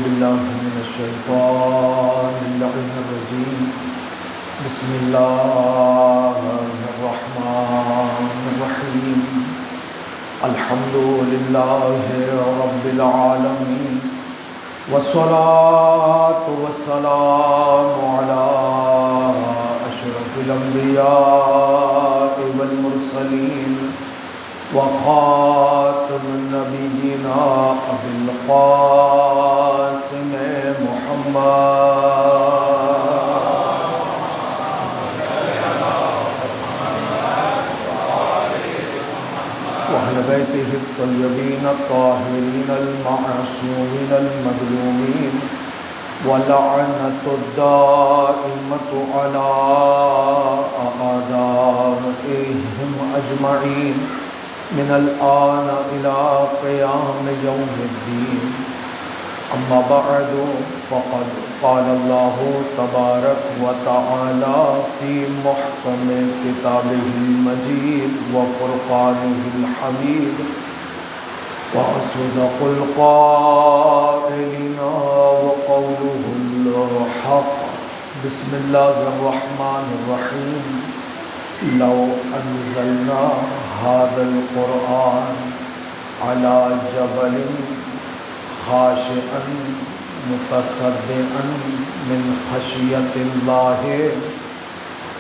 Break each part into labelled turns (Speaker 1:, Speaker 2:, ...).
Speaker 1: باللہ من الشیطان اللعین الرجیم بسم اللہ الرحمن الرحیم الحمد للہ رب العالمین والصلاة والسلام علی اشرف الانبیاء والمرسلین وخاتم النبیین ابی القاسم محمد وأهل بيته الطيبين الطاهرين المعصومين المظلومين ولعنة الدائمة على أعدائهم أجمعين من الآن إلى قيام يوم الدين أما بعد فقد قال الله تبارك وتعالى في محكم كتابه المجيد وفرقانه الحميد وأصدق القائلين وقوله الحق بسم الله الرحمن الرحيم لو أنزلنا هذا القرآن على جبل خاشعا متصدعا من خشية الله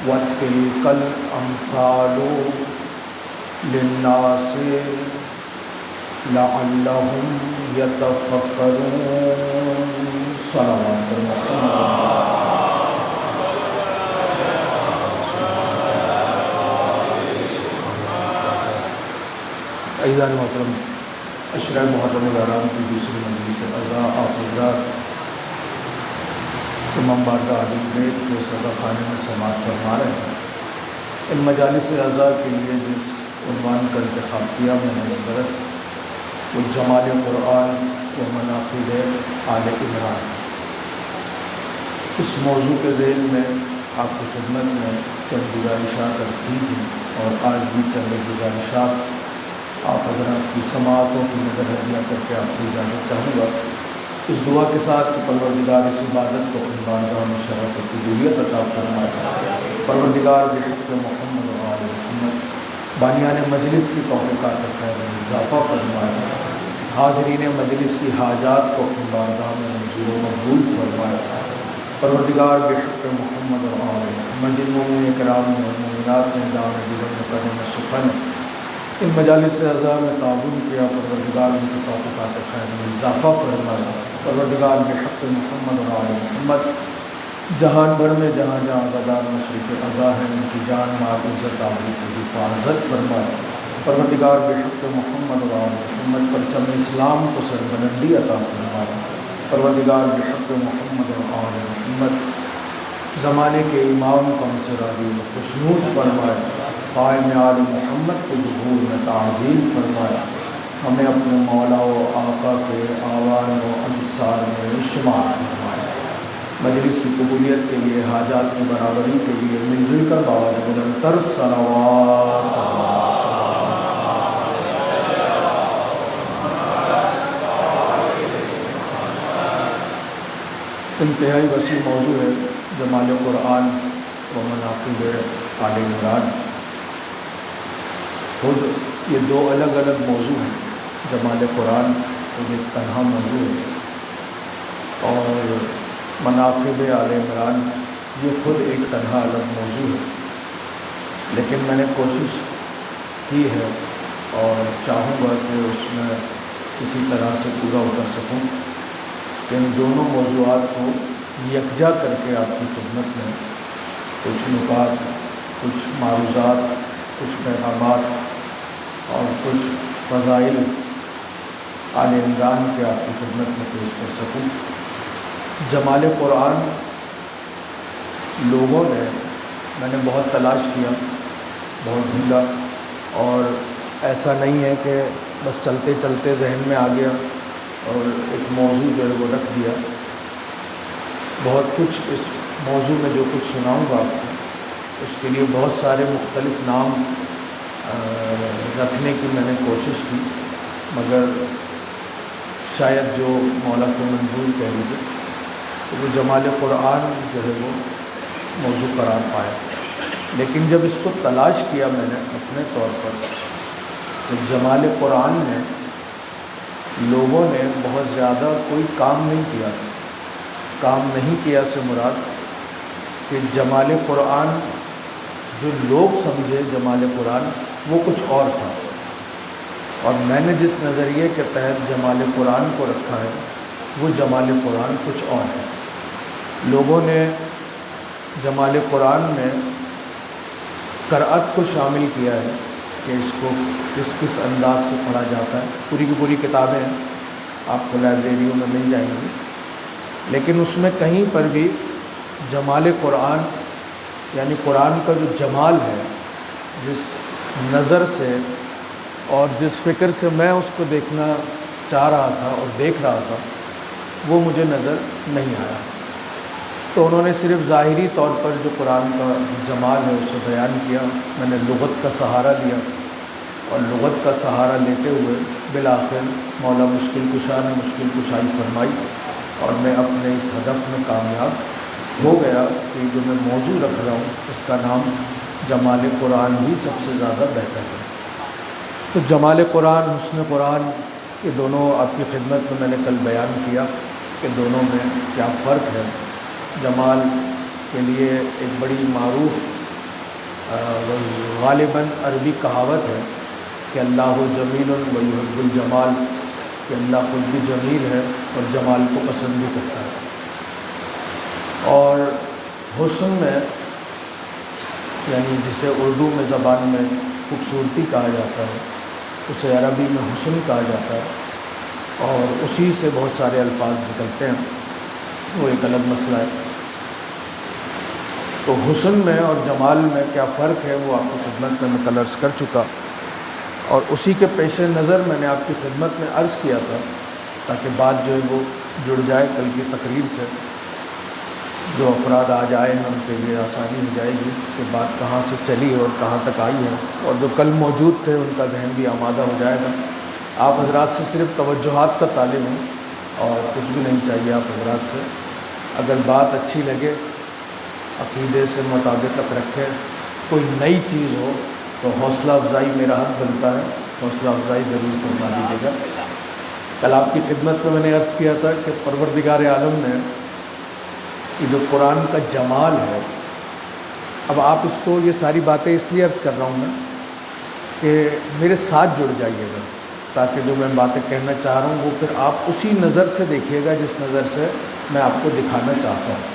Speaker 1: وتلك الأمثال للناس لعلهم يتفكرون صلوات عزیزان محترم، عشرہ محرم الحرام کی دوسری مجلس عزا آپ حضرات امام بارگاہ علی بیت کے صدر خانے میں سماعت فرما رہے ہیں۔ ان مجالس عزا کے لیے جس عنوان کا انتخاب کیا میں نے اس برس وہ جمال قرآن و مناقب آل عمران، اس موضوع کے ذیل میں آپ کی خدمت میں چند گزارشات عرض کی تھیں اور آج بھی چند گزارشات آپ حضرات کی سماعتوں کی نظر ہدیہ کر کے آپ سے اجازت چاہوں گا، اس دعا کے ساتھ کہ پروردگار اس عبادت کو اپنی بارگاہ میں شرف و قبولیت عطا فرمائے۔ پروردگار بحق محمد و آل محمد بانیان مجلس کی توفیقات خیر میں اضافہ فرمائے، حاضرین مجلس کی حاجات کو اپنی بارگاہ میں منظور و مقبول فرمائے۔ پروردگار بحق محمد و آل محمد جن مومنین کرام و مومنات نے دعوت دیگر مقدم سخن ان مجالس عزا میں تعاون کیا، پروردگار ان کی توفیقات خیر میں اضافہ فرمایا۔ پروردگار بحق محمد و آل محمد جہان بھر میں جہاں جہاں عزادار مشرف عزا ہیں ان کی جان مال عزت آبرو کی حفاظت فرمائے۔ پروردگار بحق محمد و آل محمد پرچم اسلام کو سربلندی عطا فرمائے۔ پروردگار بحق محمد و آل محمد زمانے کے امام کو ہم سے راضی و خوشنود فرمائے۔ قائم آل محمد کو ظہور میں تعظیم فرمایا، ہمیں اپنے مولا و آقا کے آوان و انصار میں شمار فرمایا۔ مجلس کی قبولیت کے لیے، حاجات کی برابری کے لیے مل جل کر بآواز بلندتر صلوات انتہائی وسیع موضوع ہے جمال قرآن و مناقب آل عمران۔ خود یہ دو الگ الگ موضوع ہیں، جمال قرآن خود ایک تنہا موضوع ہے اور مناقب آل عمران یہ خود ایک تنہا الگ موضوع ہے، لیکن میں نے کوشش کی ہے اور چاہوں گا کہ اس میں کسی طرح سے پورا اتر سکوں کہ ان دونوں موضوعات کو یکجا کر کے آپ کی خدمت میں کچھ نکات، کچھ معروضات، کچھ پیغامات اور کچھ فضائل آل عمران کے آپ کی خدمت میں پیش کر سکوں۔ جمال قرآن لوگوں نے، میں نے بہت تلاش کیا، بہت ڈھونڈا اور ایسا نہیں ہے کہ بس چلتے چلتے ذہن میں آ گیا اور ایک موضوع جو ہے وہ رکھ دیا۔ بہت کچھ اس موضوع میں جو کچھ سناؤں گا آپ کو اس کے لیے بہت سارے مختلف نام رکھنے کی میں نے کوشش کی، مگر شاید جو مولا کو منظور کہہ لیجیے، تو وہ جمال قرآن جو ہے وہ موضوع قرار پایا۔ لیکن جب اس کو تلاش کیا میں نے اپنے طور پر، تو جمال قرآن میں لوگوں نے بہت زیادہ کوئی کام نہیں کیا۔ کام نہیں کیا سے مراد کہ جمال قرآن جو لوگ سمجھے جمال قرآن وہ کچھ اور تھا، اور میں نے جس نظریے کے تحت جمال قرآن کو رکھا ہے وہ جمال قرآن کچھ اور ہے۔ لوگوں نے جمال قرآن میں قرأت کو شامل کیا ہے کہ اس کو کس انداز سے پڑھا جاتا ہے۔ پوری کی پوری کتابیں آپ کو لائبریریوں میں مل جائیں گی، لیکن اس میں کہیں پر بھی جمال قرآن یعنی قرآن کا جو جمال ہے، جس نظر سے اور جس فکر سے میں اس کو دیکھنا چاہ رہا تھا اور دیکھ رہا تھا، وہ مجھے نظر نہیں آیا۔ تو انہوں نے صرف ظاہری طور پر جو قرآن کا جمال ہے اسے بیان کیا۔ میں نے لغت کا سہارا لیا، اور لغت کا سہارا لیتے ہوئے بالآخر مولا مشکل کشا نے مشکل کشائی فرمائی، اور میں اپنے اس ہدف میں کامیاب ہو گیا کہ جو میں موضوع رکھ رہا ہوں اس کا نام جمال قرآن ہی سب سے زیادہ بہتر ہے۔ تو جمال قرآن، حسن قرآن، یہ دونوں آپ کی خدمت میں نے کل بیان کیا کہ دونوں میں کیا فرق ہے۔ جمال کے لیے ایک بڑی معروف غالباً عربی کہاوت ہے کہ اللہ جمیل و یحب الجمال، کہ اللہ خود بھی جمیل ہے اور جمال کو پسند بھی کرتا ہے۔ اور حسن میں یعنی جسے اردو میں زبان میں خوبصورتی کہا جاتا ہے، اسے عربی میں حسن کہا جاتا ہے، اور اسی سے بہت سارے الفاظ نکلتے ہیں، وہ ایک الگ مسئلہ ہے۔ تو حسن میں اور جمال میں کیا فرق ہے وہ آپ کی خدمت میں کل عرض کر چکا، اور اسی کے پیش نظر میں نے آپ کی خدمت میں عرض کیا تھا تاکہ بات جو ہے وہ جڑ جائے کل کی تقریر سے۔ جو افراد آ جائیں ان کے لیے آسانی ہو جائے گی کہ بات کہاں سے چلی اور کہاں تک آئی ہے، اور جو کل موجود تھے ان کا ذہن بھی آمادہ ہو جائے گا۔ آپ حضرات سے صرف توجہات کا طالب ہوں اور کچھ بھی نہیں چاہیے آپ حضرات سے۔ اگر بات اچھی لگے، عقیدے سے مطابقت رکھے، کوئی نئی چیز ہو تو حوصلہ افزائی میرا حق بنتا ہے، حوصلہ افزائی ضرور فرما دیجیے گا۔ کل آپ کی خدمت میں نے عرض کیا تھا کہ پروردگار عالم نے یہ جو قرآن کا جمال ہے، اب آپ اس کو یہ ساری باتیں اس لیے عرض کر رہا ہوں میں کہ میرے ساتھ جڑ جائیے گا، تاکہ جو میں باتیں کہنا چاہ رہا ہوں وہ پھر آپ اسی نظر سے دیکھیے گا جس نظر سے میں آپ کو دکھانا چاہتا ہوں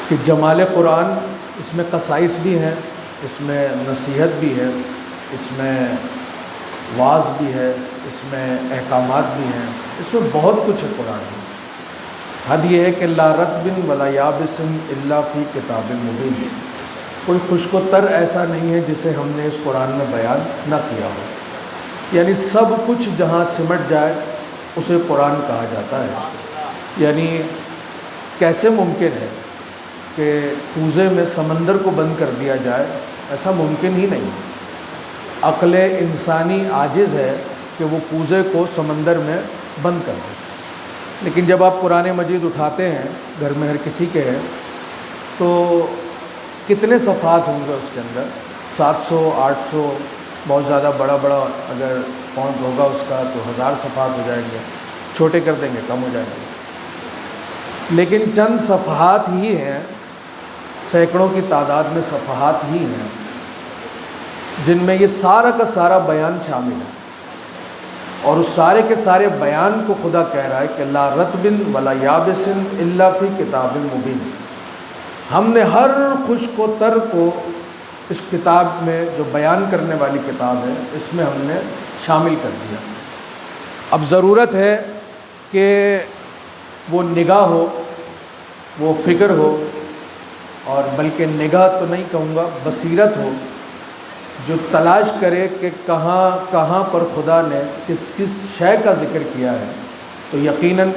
Speaker 1: کہ جمال قرآن، اس میں خصائص بھی ہیں، اس میں نصیحت بھی ہے، اس میں واعظ بھی ہے، اس میں احکامات بھی ہیں، اس میں بہت کچھ ہے قرآن میں۔ حد یہ ہے کہ لا رطب ولا یابس الا فی کتاب مبین، کوئی خشک و تر ایسا نہیں ہے جسے ہم نے اس قرآن میں بیان نہ کیا ہو، یعنی سب کچھ جہاں سمٹ جائے اسے قرآن کہا جاتا ہے۔ یعنی کیسے ممکن ہے کہ کوزے میں سمندر کو بند کر دیا جائے؟ ایسا ممکن ہی نہیں۔ عقل انسانی عاجز ہے کہ وہ کوزے کو سمندر میں بند کر دے، لیکن جب آپ قرآن مجید اٹھاتے ہیں، گھر میں ہر کسی کے ہے، تو کتنے صفحات ہوں گے اس کے اندر؟ 700 800، بہت زیادہ بڑا اگر فونٹ ہوگا اس کا تو 1000 صفحات ہو جائیں گے، چھوٹے کر دیں گے کم ہو جائیں گے، لیکن چند صفحات ہی ہیں، سینکڑوں کی تعداد میں صفحات ہی ہیں جن میں یہ سارا کا سارا بیان شامل ہے، اور اس سارے کے سارے بیان کو خدا کہہ رہا ہے کہ لا رطب ولا یابس الا فی کتاب مبین۔ ہم نے ہر خشک و تر کو اس کتاب میں، جو بیان کرنے والی کتاب ہے، اس میں ہم نے شامل کر دیا۔ اب ضرورت ہے کہ وہ نگاہ ہو، وہ فکر ہو، اور بلکہ نگاہ تو نہیں کہوں گا، بصیرت ہو، جو تلاش کرے کہ کہاں کہاں پر خدا نے کس کس شے کا ذکر کیا ہے، تو یقیناً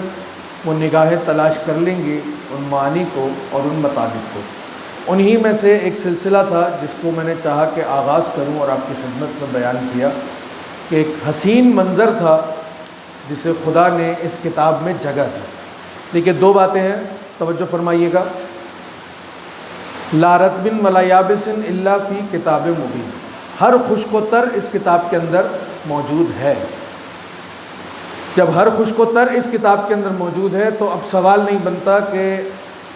Speaker 1: وہ نگاہیں تلاش کر لیں گی ان معانی کو اور ان مطابق کو۔ انہی میں سے ایک سلسلہ تھا جس کو میں نے چاہا کہ آغاز کروں اور آپ کی خدمت میں بیان کیا کہ ایک حسین منظر تھا جسے خدا نے اس کتاب میں جگہ دی۔ دیکھیے دو باتیں ہیں، توجہ فرمائیے گا۔ لا رطب ولا یابس الا فی کتاب مبین، ہر خشک و تر اس کتاب کے اندر موجود ہے۔ جب ہر خشک و تر اس کتاب کے اندر موجود ہے تو اب سوال نہیں بنتا کہ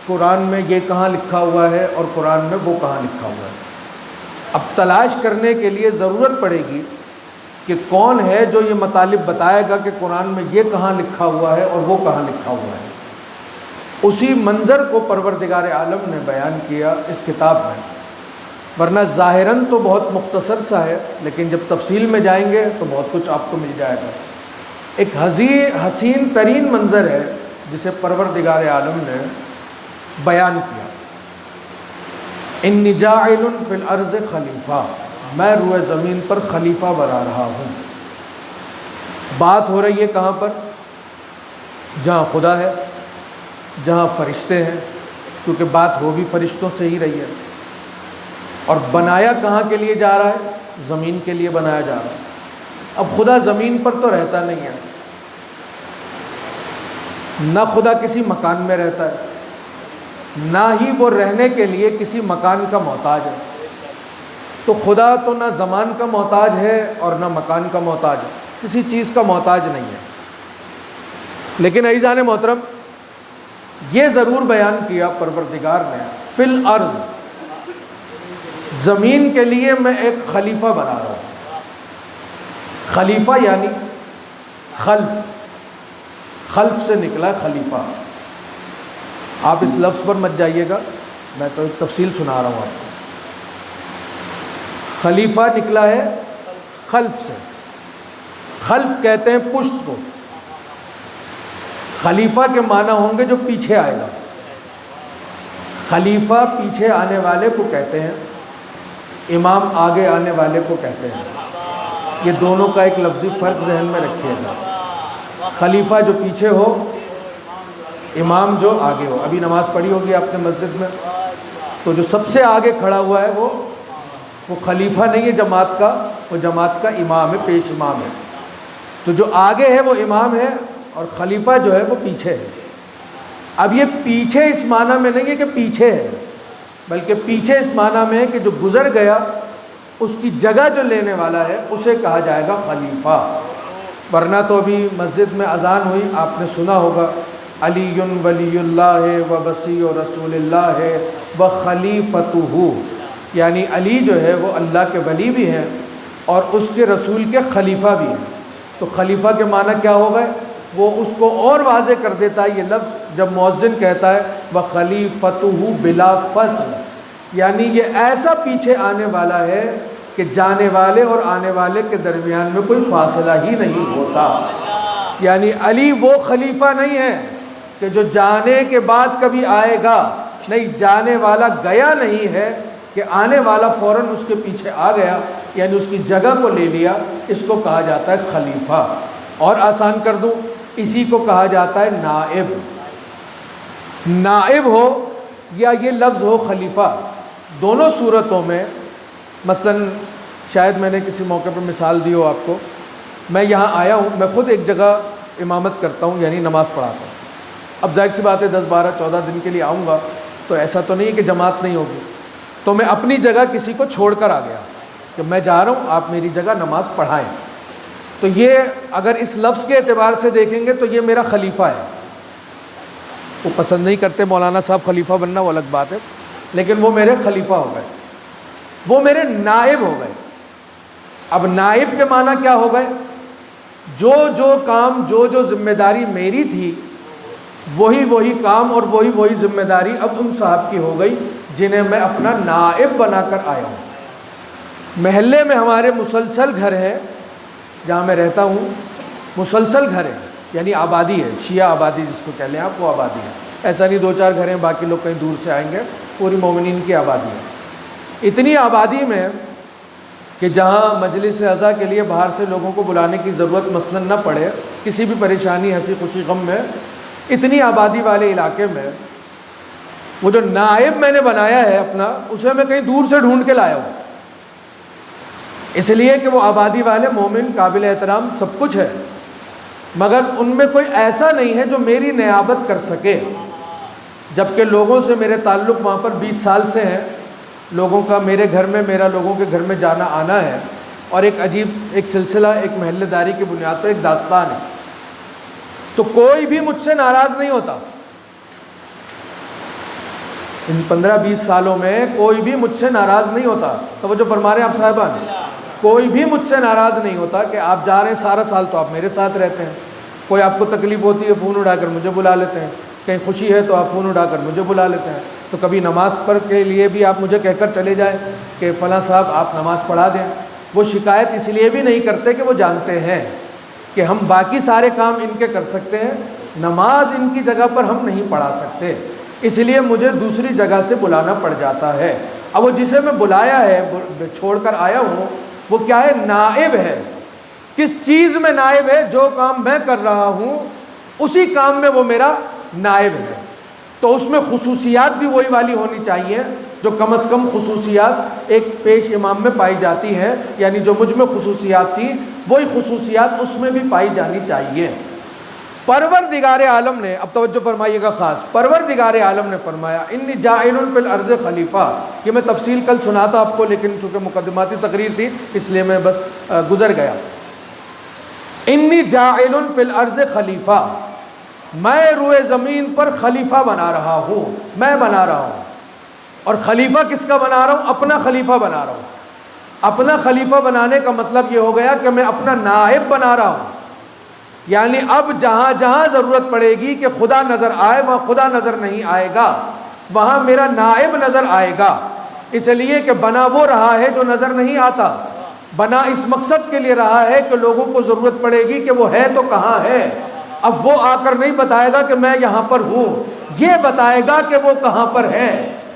Speaker 1: قرآن میں یہ کہاں لکھا ہوا ہے اور قرآن میں وہ کہاں لکھا ہوا ہے۔ اب تلاش کرنے کے لیے ضرورت پڑے گی کہ کون ہے جو یہ مطالب بتائے گا کہ قرآن میں یہ کہاں لکھا ہوا ہے اور وہ کہاں لکھا ہوا ہے۔ اسی منظر کو پروردگار عالم نے بیان کیا اس کتاب میں، ورنہ ظاہراً تو بہت مختصر سا ہے، لیکن جب تفصیل میں جائیں گے تو بہت کچھ آپ کو مل جائے گا۔ ایک حسین ترین منظر ہے جسے پروردگار عالم نے بیان کیا، انی جاعل فی الارض خلیفہ، میں روئے زمین پر خلیفہ بنا رہا ہوں۔ بات ہو رہی ہے کہاں پر؟ جہاں خدا ہے، جہاں فرشتے ہیں، کیونکہ بات ہو بھی فرشتوں سے ہی رہی ہے۔ اور بنایا کہاں کے لیے جا رہا ہے؟ زمین کے لیے بنایا جا رہا ہے۔ اب خدا زمین پر تو رہتا نہیں ہے، نہ خدا کسی مکان میں رہتا ہے، نہ ہی وہ رہنے کے لیے کسی مکان کا محتاج ہے۔ تو خدا تو نہ زمان کا محتاج ہے اور نہ مکان کا محتاج ہے، کسی چیز کا محتاج نہیں ہے۔ لیکن عزیزان محترم، یہ ضرور بیان کیا پروردگار نے فی الارض، زمین کے لیے میں ایک خلیفہ بنا رہا ہوں۔ خلیفہ یعنی خلف، خلف سے نکلا خلیفہ۔ آپ اس لفظ پر مت جائیے گا، میں تو ایک تفصیل سنا رہا ہوں آپ کو۔ خلیفہ نکلا ہے خلف سے، خلف کہتے ہیں پشت کو۔ خلیفہ کے معنی ہوں گے جو پیچھے آئے گا، خلیفہ پیچھے آنے والے کو کہتے ہیں، امام آگے آنے والے کو کہتے ہیں۔ یہ دونوں کا ایک لفظی فرق ذہن میں رکھیے گا، خلیفہ جو پیچھے ہو، امام جو آگے ہو۔ ابھی نماز پڑھی ہوگی آپ نے مسجد میں، تو جو سب سے آگے کھڑا ہوا ہے وہ خلیفہ نہیں ہے جماعت کا، وہ جماعت کا امام ہے، پیش امام ہے۔ تو جو آگے ہے وہ امام ہے اور خلیفہ جو ہے وہ پیچھے ہے۔ اب یہ پیچھے اس معنی میں نہیں ہے کہ پیچھے ہے، بلکہ پیچھے اس معنی میں ہے کہ جو گزر گیا اس کی جگہ جو لینے والا ہے اسے کہا جائے گا خلیفہ۔ ورنہ تو ابھی مسجد میں اذان ہوئی، آپ نے سنا ہوگا علی ولی اللہ و وصی رسول اللہ و خلیفتہ، یعنی علی جو ہے وہ اللہ کے ولی بھی ہیں اور اس کے رسول کے خلیفہ بھی ہیں۔ تو خلیفہ کے معنی کیا ہو گئے؟ وہ اس کو اور واضح کر دیتا ہے یہ لفظ جب مؤذن کہتا ہے وَخَلِيفَتُهُ بِلَا فَصْلٍ، یعنی یہ ایسا پیچھے آنے والا ہے کہ جانے والے اور آنے والے کے درمیان میں کوئی فاصلہ ہی نہیں ہوتا۔ یعنی علی وہ خلیفہ نہیں ہے کہ جو جانے کے بعد کبھی آئے گا، نہیں، جانے والا گیا نہیں ہے کہ آنے والا فوراً اس کے پیچھے آ گیا، یعنی اس کی جگہ کو لے لیا۔ اس کو کہا جاتا ہے خلیفہ۔ اور آسان کر دوں، اسی کو کہا جاتا ہے نائب۔ نائب ہو یا یہ لفظ ہو خلیفہ، دونوں صورتوں میں، مثلاً شاید میں نے کسی موقع پر مثال دی ہو آپ کو، میں یہاں آیا ہوں، میں خود ایک جگہ امامت کرتا ہوں، یعنی نماز پڑھاتا ہوں۔ اب ظاہر سی بات ہے 10 12 14 دن کے لیے آؤں گا تو ایسا تو نہیں ہے کہ جماعت نہیں ہوگی، تو میں اپنی جگہ کسی کو چھوڑ کر آ گیا کہ میں جا رہا ہوں، آپ میری جگہ نماز پڑھائیں۔ تو یہ اگر اس لفظ کے اعتبار سے دیکھیں گے تو یہ میرا خلیفہ ہے۔ وہ پسند نہیں کرتے مولانا صاحب خلیفہ بننا، وہ الگ بات ہے، لیکن وہ میرے خلیفہ ہو گئے، وہ میرے نائب ہو گئے۔ اب نائب کے معنی کیا ہو گئے؟ جو کام، جو ذمہ داری میری تھی، وہی کام اور وہی ذمہ داری اب ان صاحب کی ہو گئی جنہیں میں اپنا نائب بنا کر آیا ہوں۔ محلے میں ہمارے مسلسل گھر ہیں، جہاں میں رہتا ہوں مسلسل گھر ہے، یعنی آبادی ہے، شیعہ آبادی جس کو کہہ لیں آپ، وہ آبادی ہے۔ ایسا نہیں 2 4 گھر ہیں باقی لوگ کہیں دور سے آئیں گے، پوری مومنین کی آبادی ہے۔ اتنی آبادی میں کہ جہاں مجلس عزا کے لیے باہر سے لوگوں کو بلانے کی ضرورت مثلاً نہ پڑے، کسی بھی پریشانی، ہنسی خوشی غم میں، اتنی آبادی والے علاقے میں وہ جو نائب میں نے بنایا ہے اپنا، اسے میں کہیں دور سے ڈھونڈ کے لایا ہوں، اس لیے کہ وہ آبادی والے مومن، قابل احترام، سب کچھ ہے، مگر ان میں کوئی ایسا نہیں ہے جو میری نیابت کر سکے، جبکہ لوگوں سے میرے تعلق وہاں پر 20 سال سے ہیں، لوگوں کا میرے گھر میں، میرا لوگوں کے گھر میں جانا آنا ہے، اور ایک عجیب ایک سلسلہ، ایک محلے داری کی بنیاد پر ایک داستان ہے، تو کوئی بھی مجھ سے ناراض نہیں ہوتا۔ ان 15-20 سالوں میں کوئی بھی مجھ سے ناراض نہیں ہوتا۔ توجہ فرما رہے ہیں آپ صاحبان، کوئی بھی مجھ سے ناراض نہیں ہوتا کہ آپ جا رہے ہیں سارا سال تو آپ میرے ساتھ رہتے ہیں، کوئی آپ کو تکلیف ہوتی ہے فون اٹھا کر مجھے بلا لیتے ہیں، کہیں خوشی ہے تو آپ فون اٹھا کر مجھے بلا لیتے ہیں، تو کبھی نماز پڑھ کے لیے بھی آپ مجھے کہہ کر چلے جائیں کہ فلاں صاحب آپ نماز پڑھا دیں۔ وہ شکایت اس لیے بھی نہیں کرتے کہ وہ جانتے ہیں کہ ہم باقی سارے کام ان کے کر سکتے ہیں، نماز ان کی جگہ پر ہم نہیں پڑھا سکتے، اس لیے مجھے دوسری جگہ سے بلانا پڑ جاتا ہے۔ اب وہ جسے میں بلایا ہے، چھوڑ کر آیا ہوں، وہ کیا ہے؟ نائب ہے۔ کس چیز میں نائب ہے؟ جو کام میں کر رہا ہوں اسی کام میں وہ میرا نائب ہے، تو اس میں خصوصیات بھی وہی والی ہونی چاہیے جو کم از کم خصوصیات ایک پیش امام میں پائی جاتی ہیں، یعنی جو مجھ میں خصوصیات تھی وہی خصوصیات اس میں بھی پائی جانی چاہیے۔ پروردگار عالم نے، اب توجہ فرمائیے گا خاص، پروردگار عالم نے فرمایا انی جاعل فی الارض خلیفہ۔ یہ میں تفصیل کل سناتا آپ کو، لیکن چونکہ مقدماتی تقریر تھی اس لیے میں بس گزر گیا۔ انی جاعل فی الارض خلیفہ، میں روئے زمین پر خلیفہ بنا رہا ہوں، میں بنا رہا ہوں۔ اور خلیفہ کس کا بنا رہا ہوں؟ اپنا خلیفہ بنا رہا ہوں۔ اپنا خلیفہ بنانے کا مطلب یہ ہو گیا کہ میں اپنا نائب بنا رہا ہوں، یعنی اب جہاں جہاں ضرورت پڑے گی کہ خدا نظر آئے وہاں خدا نظر نہیں آئے گا، وہاں میرا نائب نظر آئے گا، اس لیے کہ بنا وہ رہا ہے جو نظر نہیں آتا، بنا اس مقصد کے لیے رہا ہے کہ لوگوں کو ضرورت پڑے گی کہ وہ ہے تو کہاں ہے، اب وہ آ کر نہیں بتائے گا کہ میں یہاں پر ہوں، یہ بتائے گا کہ وہ کہاں پر ہے،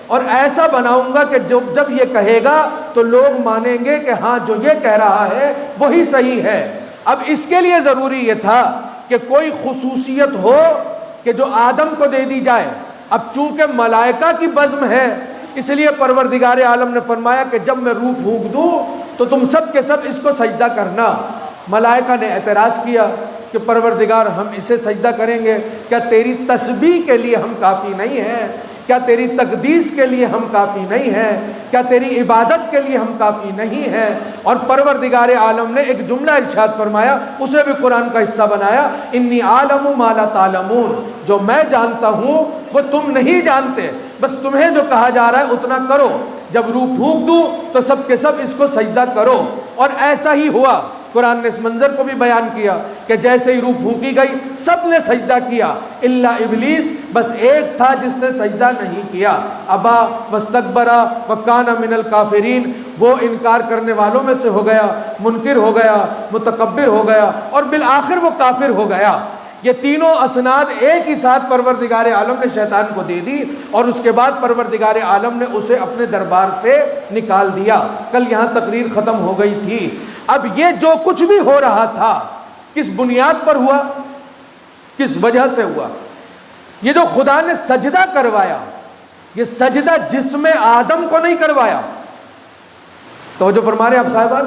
Speaker 1: اور ایسا بناؤں گا کہ جب یہ کہے گا تو لوگ مانیں گے کہ ہاں جو یہ کہہ رہا ہے وہی صحیح ہے۔ اب اس کے لیے ضروری یہ تھا کہ کوئی خصوصیت ہو کہ جو آدم کو دے دی جائے۔ اب چونکہ ملائکہ کی بزم ہے اس لیے پروردگار عالم نے فرمایا کہ جب میں روح پھونک دوں تو تم سب کے سب اس کو سجدہ کرنا۔ ملائکہ نے اعتراض کیا کہ پروردگار ہم اسے سجدہ کریں گے، کیا تیری تسبیح کے لیے ہم کافی نہیں ہیں؟ کیا تیری تقدیس کے لیے ہم کافی نہیں ہیں؟ کیا تیری عبادت کے لیے ہم کافی نہیں ہیں؟ اور پروردگار عالم نے ایک جملہ ارشاد فرمایا، اسے بھی قرآن کا حصہ بنایا، انی عالم ما لا تعلمون، جو میں جانتا ہوں وہ تم نہیں جانتے، بس تمہیں جو کہا جا رہا ہے اتنا کرو، جب روح پھونک دوں تو سب کے سب اس کو سجدہ کرو۔ اور ایسا ہی ہوا، قرآن نے اس منظر کو بھی بیان کیا کہ جیسے ہی روح پھونکی گئی سب نے سجدہ کیا الا ابلیس، بس ایک تھا جس نے سجدہ نہیں کیا، ابا واستکبر وکان من الکافرین، وہ انکار کرنے والوں میں سے ہو گیا، منکر ہو گیا، متکبر ہو گیا، اور بالآخر وہ کافر ہو گیا۔ یہ تینوں اسناد ایک ہی ساتھ پروردگار عالم نے شیطان کو دے دی، اور اس کے بعد پروردگار عالم نے اسے اپنے دربار سے نکال دیا۔ کل یہاں تقریر ختم ہو گئی تھی۔ اب یہ جو کچھ بھی ہو رہا تھا کس بنیاد پر ہوا، کس وجہ سے ہوا؟ یہ جو خدا نے سجدہ کروایا، یہ سجدہ جسم آدم کو نہیں کروایا، توجہ فرما رہے ہیں آپ صاحبان،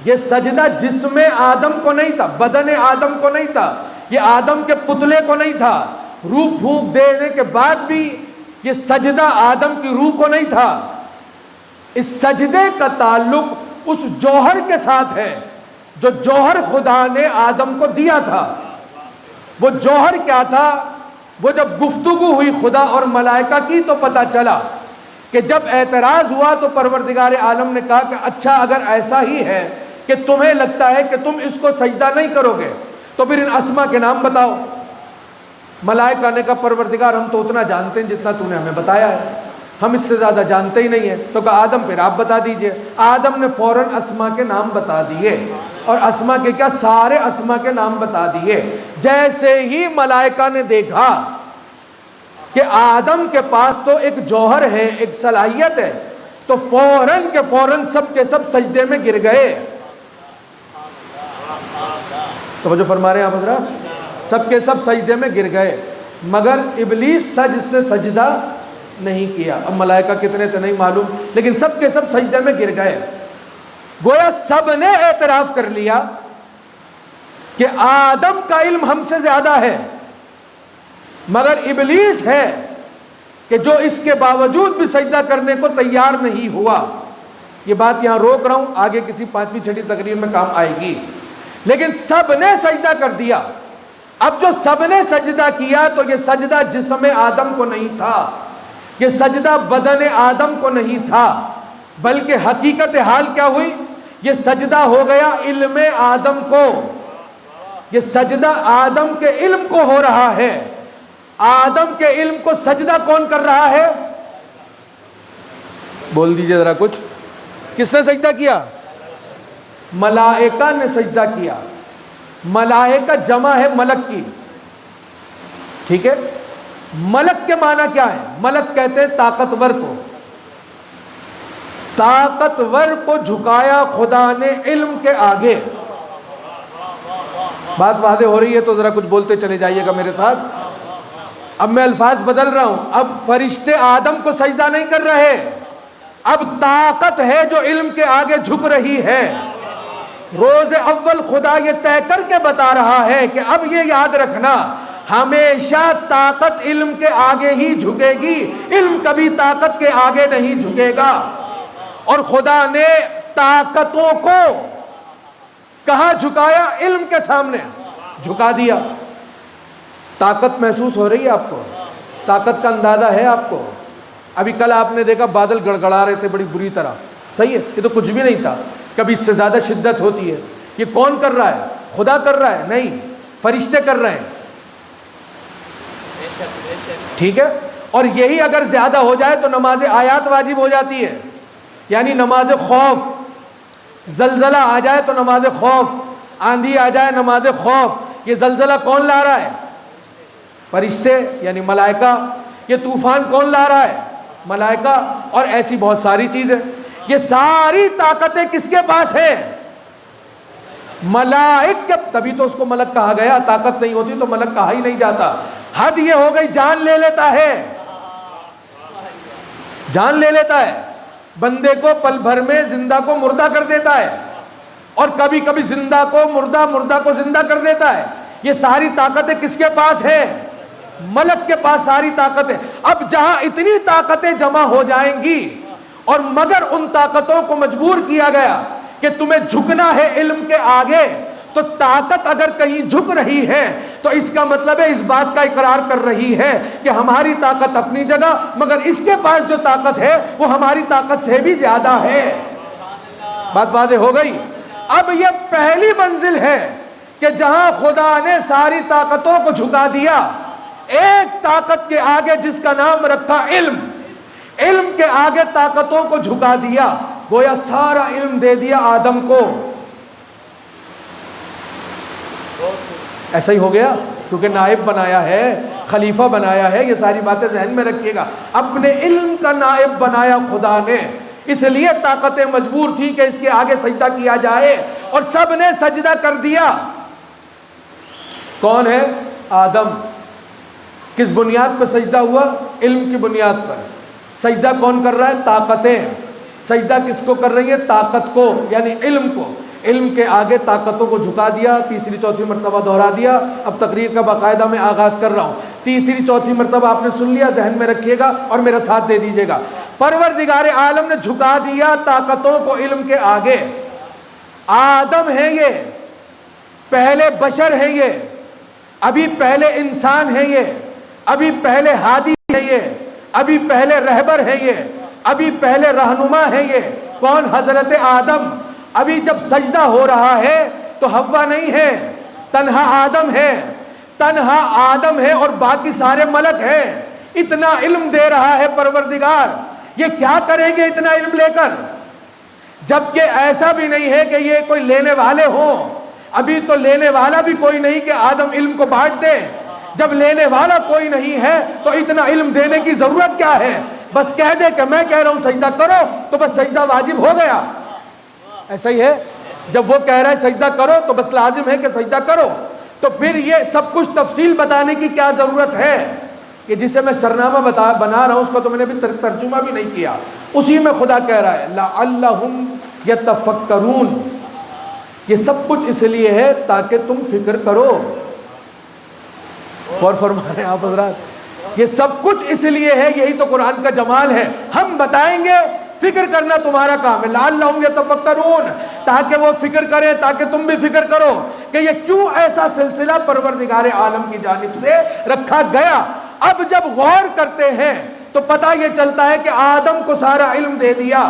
Speaker 1: یہ سجدہ جسم آدم کو نہیں تھا، بدن آدم کو نہیں تھا، یہ آدم کے پتلے کو نہیں تھا، روح پھونک دینے کے بعد بھی یہ سجدہ آدم کی روح کو نہیں تھا۔ اس سجدے کا تعلق اس جوہر کے ساتھ ہے جو جوہر خدا نے آدم کو دیا تھا۔ وہ جوہر کیا تھا؟ وہ جب گفتگو ہوئی خدا اور ملائکہ کی تو پتہ چلا کہ جب اعتراض ہوا تو پروردگار عالم نے کہا کہ اچھا اگر ایسا ہی ہے کہ تمہیں لگتا ہے کہ تم اس کو سجدہ نہیں کرو گے تو پھر ان اسما کے نام بتاؤ۔ ملائکہ نے کہا پروردگار ہم تو اتنا جانتے ہیں جتنا تو نے ہمیں بتایا ہے، ہم اس سے زیادہ جانتے ہی نہیں ہیں۔ تو کہا آدم پھر آپ بتا دیجئے۔ آدم نے فوراً اسما کے نام بتا دیے، اور اسما کے کیا، سارے اسما کے نام بتا دیے۔ جیسے ہی ملائکہ نے دیکھا کہ آدم کے پاس تو ایک جوہر ہے، ایک صلاحیت ہے، تو فوراً کے فوراً سب کے سب سجدے میں گر گئے۔ توجہ فرما رہے ہیں آپ حضرات، سب کے سب سجدے میں گر گئے، مگر ابلیس تھا جس نے سجدہ نہیں کیا۔ اب ملائکہ کتنے تھے نہیں معلوم، لیکن سب کے سب سجدے میں گر گئے۔ گویا سب نے اعتراف کر لیا کہ آدم کا علم ہم سے زیادہ ہے، مگر ابلیس ہے کہ جو اس کے باوجود بھی سجدہ کرنے کو تیار نہیں ہوا۔ یہ بات یہاں روک رہا ہوں، آگے کسی 5ویں 6ٹھی تقریر میں کام آئے گی۔ لیکن سب نے سجدہ کر دیا۔ اب جو سب نے سجدہ کیا تو یہ سجدہ جسم آدم کو نہیں تھا، یہ سجدہ بدن آدم کو نہیں تھا، بلکہ حقیقت حال کیا ہوئی؟ یہ سجدہ ہو گیا علم آدم کو، یہ سجدہ آدم کے علم کو ہو رہا ہے۔ آدم کے علم کو سجدہ کون کر رہا ہے؟ بول دیجئے ذرا کچھ، کس نے سجدہ کیا؟ ملائکہ نے سجدہ کیا۔ ملائکہ جمع ہے ملک کی، ٹھیک ہے؟ ملک کے معنی کیا ہے؟ ملک کہتے ہیں طاقتور کو۔ طاقتور کو جھکایا خدا نے علم کے آگے۔ بات واضح ہو رہی ہے تو ذرا کچھ بولتے چلے جائیے گا میرے ساتھ۔ اب میں الفاظ بدل رہا ہوں، اب فرشتے آدم کو سجدہ نہیں کر رہے، اب طاقت ہے جو علم کے آگے جھک رہی ہے۔ روز اول خدا یہ طے کر کے بتا رہا ہے کہ اب یہ یاد رکھنا، ہمیشہ طاقت علم کے آگے ہی جھکے گی، علم کبھی طاقت کے آگے نہیں جھکے گا۔ اور خدا نے طاقتوں کو کہاں جھکایا؟ علم کے سامنے جھکا دیا۔ طاقت محسوس ہو رہی ہے آپ کو؟ طاقت کا اندازہ ہے آپ کو؟ ابھی کل آپ نے دیکھا بادل گڑگڑا رہے تھے بڑی بری طرح، صحیح ہے؟ یہ تو کچھ بھی نہیں تھا، کبھی اس سے زیادہ شدت ہوتی ہے۔ یہ کون کر رہا ہے؟ خدا کر رہا ہے؟ نہیں، فرشتے کر رہے ہیں، ٹھیک ہے؟ اور یہی اگر زیادہ ہو جائے تو نماز آیات واجب ہو جاتی ہے، یعنی نماز خوف۔ زلزلہ آ جائے تو نماز خوف، آندھی آ جائے نماز خوف۔ یہ زلزلہ کون لا رہا ہے؟ فرشتے یعنی ملائکہ۔ یہ طوفان کون لا رہا ہے؟ ملائکہ۔ اور ایسی بہت ساری چیزیں، یہ ساری طاقتیں کس کے پاس ہیں؟ ملائک کے۔ تبھی تو اس کو ملک کہا گیا، طاقت نہیں ہوتی تو ملک کہا ہی نہیں جاتا۔ حد یہ ہو گئی، جان لے لیتا ہے، جان لے لیتا ہے، بندے کو پل بھر میں زندہ کو مردہ کر دیتا ہے، اور کبھی کبھی زندہ کو مردہ، مردہ کو زندہ کر دیتا ہے۔ یہ ساری طاقتیں کس کے پاس ہیں؟ ملک کے پاس ساری طاقتیں۔ اب جہاں اتنی طاقتیں جمع ہو جائیں گی، اور مگر ان طاقتوں کو مجبور کیا گیا کہ تمہیں جھکنا ہے علم کے آگے، تو طاقت اگر کہیں جھک رہی ہے تو اس کا مطلب ہے اس بات کا اقرار کر رہی ہے کہ ہماری طاقت اپنی جگہ، مگر اس کے پاس جو طاقت ہے وہ ہماری طاقت سے بھی زیادہ ہے۔ بات واضح ہو گئی؟ اب یہ پہلی منزل ہے کہ جہاں خدا نے ساری طاقتوں کو جھکا دیا، ایک طاقت کے آگے جس کا نام رکھا علم، علم کے آگے طاقتوں کو جھکا دیا، گویا سارا علم دے دیا آدم کو۔ ایسا ہی ہو گیا، کیونکہ نائب بنایا ہے، خلیفہ بنایا ہے۔ یہ ساری باتیں ذہن میں رکھیے گا، اپنے علم کا نائب بنایا خدا نے، اس لیے طاقتیں مجبور تھی کہ اس کے آگے سجدہ کیا جائے، اور سب نے سجدہ کر دیا۔ کون ہے؟ آدم۔ کس بنیاد پر سجدہ ہوا؟ علم کی بنیاد پر۔ سجدہ کون کر رہا ہے؟ طاقتیں۔ سجدہ کس کو کر رہی ہے؟ طاقت کو، یعنی علم کو۔ علم کے آگے طاقتوں کو جھکا دیا، تیسری چوتھی مرتبہ دہرا دیا۔ اب تقریر کا باقاعدہ میں آغاز کر رہا ہوں، تیسری چوتھی مرتبہ آپ نے سن لیا، ذہن میں رکھیے گا اور میرا ساتھ دے دیجیے گا۔ پروردگار عالم نے جھکا دیا طاقتوں کو علم کے آگے۔ آدم ہے یہ، پہلے بشر ہے یہ، ابھی پہلے انسان ہے یہ، ابھی پہلے ہادی ہے یہ، ابھی پہلے رہبر ہے یہ، ابھی پہلے رہنما ہے یہ۔ کون؟ حضرت آدم۔ ابھی جب سجدہ ہو رہا ہے تو حوا نہیں ہے، تنہا آدم ہے، تنہا آدم ہے اور باقی سارے ملک ہیں۔ اتنا علم دے رہا ہے پروردگار، یہ کیا کریں گے اتنا علم لے کر؟ جبکہ ایسا بھی نہیں ہے کہ یہ کوئی لینے والے ہوں، ابھی تو لینے والا بھی کوئی نہیں کہ آدم علم کو بانٹ دے۔ جب لینے والا کوئی نہیں ہے تو اتنا علم دینے کی ضرورت کیا ہے؟ بس کہہ دے کہ میں کہہ رہا ہوں سجدہ کرو تو بس سجدہ واجب ہو گیا۔ ایسا ہی ہے، جب وہ کہہ رہا ہے سجدہ کرو تو بس لازم ہے کہ سجدہ کرو۔ تو پھر یہ سب کچھ تفصیل بتانے کی کیا ضرورت ہے؟ کہ جسے میں سرنامہ بنا رہا ہوں اس کو تو میں نے بھی ترجمہ بھی نہیں کیا، اسی میں خدا کہہ رہا ہے لعلہم یتفکرون، یہ سب کچھ اس لیے ہے تاکہ تم فکر کرو. اور فرما رہے ہیں آپ حضرات یہ سب کچھ اس لیے ہے, یہی تو قرآن کا جمال ہے. ہم بتائیں گے, فکر کرنا تمہارا کام ہے. لعلہم یتفکرون, تاکہ وہ فکر کریں, تاکہ تم بھی فکر کرو کہ یہ کیوں ایسا سلسلہ پروردگار عالم کی جانب سے رکھا گیا. اب جب غور کرتے ہیں تو پتہ یہ چلتا ہے کہ آدم کو سارا علم دے دیا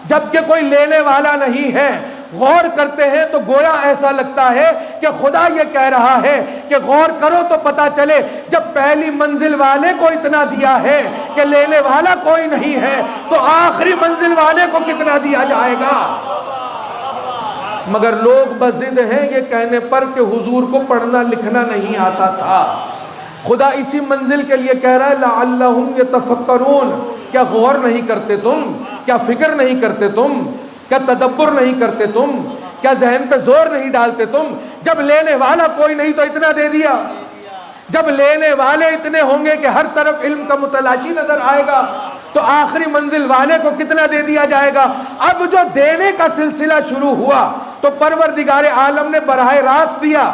Speaker 1: جبکہ کوئی لینے والا نہیں ہے. غور کرتے ہیں تو گویا ایسا لگتا ہے کہ خدا یہ کہہ رہا ہے کہ غور کرو تو پتہ چلے, جب پہلی منزل والے کو اتنا دیا ہے کہ لینے والا کوئی نہیں ہے تو آخری منزل والے کو کتنا دیا جائے گا. مگر لوگ بضد ہیں یہ کہنے پر کہ حضور کو پڑھنا لکھنا نہیں آتا تھا. خدا اسی منزل کے لیے کہہ رہا ہے لعلہم یتفکرون. کیا غور نہیں کرتے تم؟ کیا فکر نہیں کرتے تم؟ کیا تدبر نہیں کرتے تم؟ کیا ذہن پہ زور نہیں ڈالتے تم؟ جب لینے والا کوئی نہیں تو اتنا دے دیا. جب لینے والے اتنے ہوں گے کہ ہر طرف علم کا متلاشی نظر آئے گا تو آخری منزل والے کو کتنا دے دیا جائے گا. اب جو دینے کا سلسلہ شروع ہوا تو پروردگار عالم نے براہ راست دیا,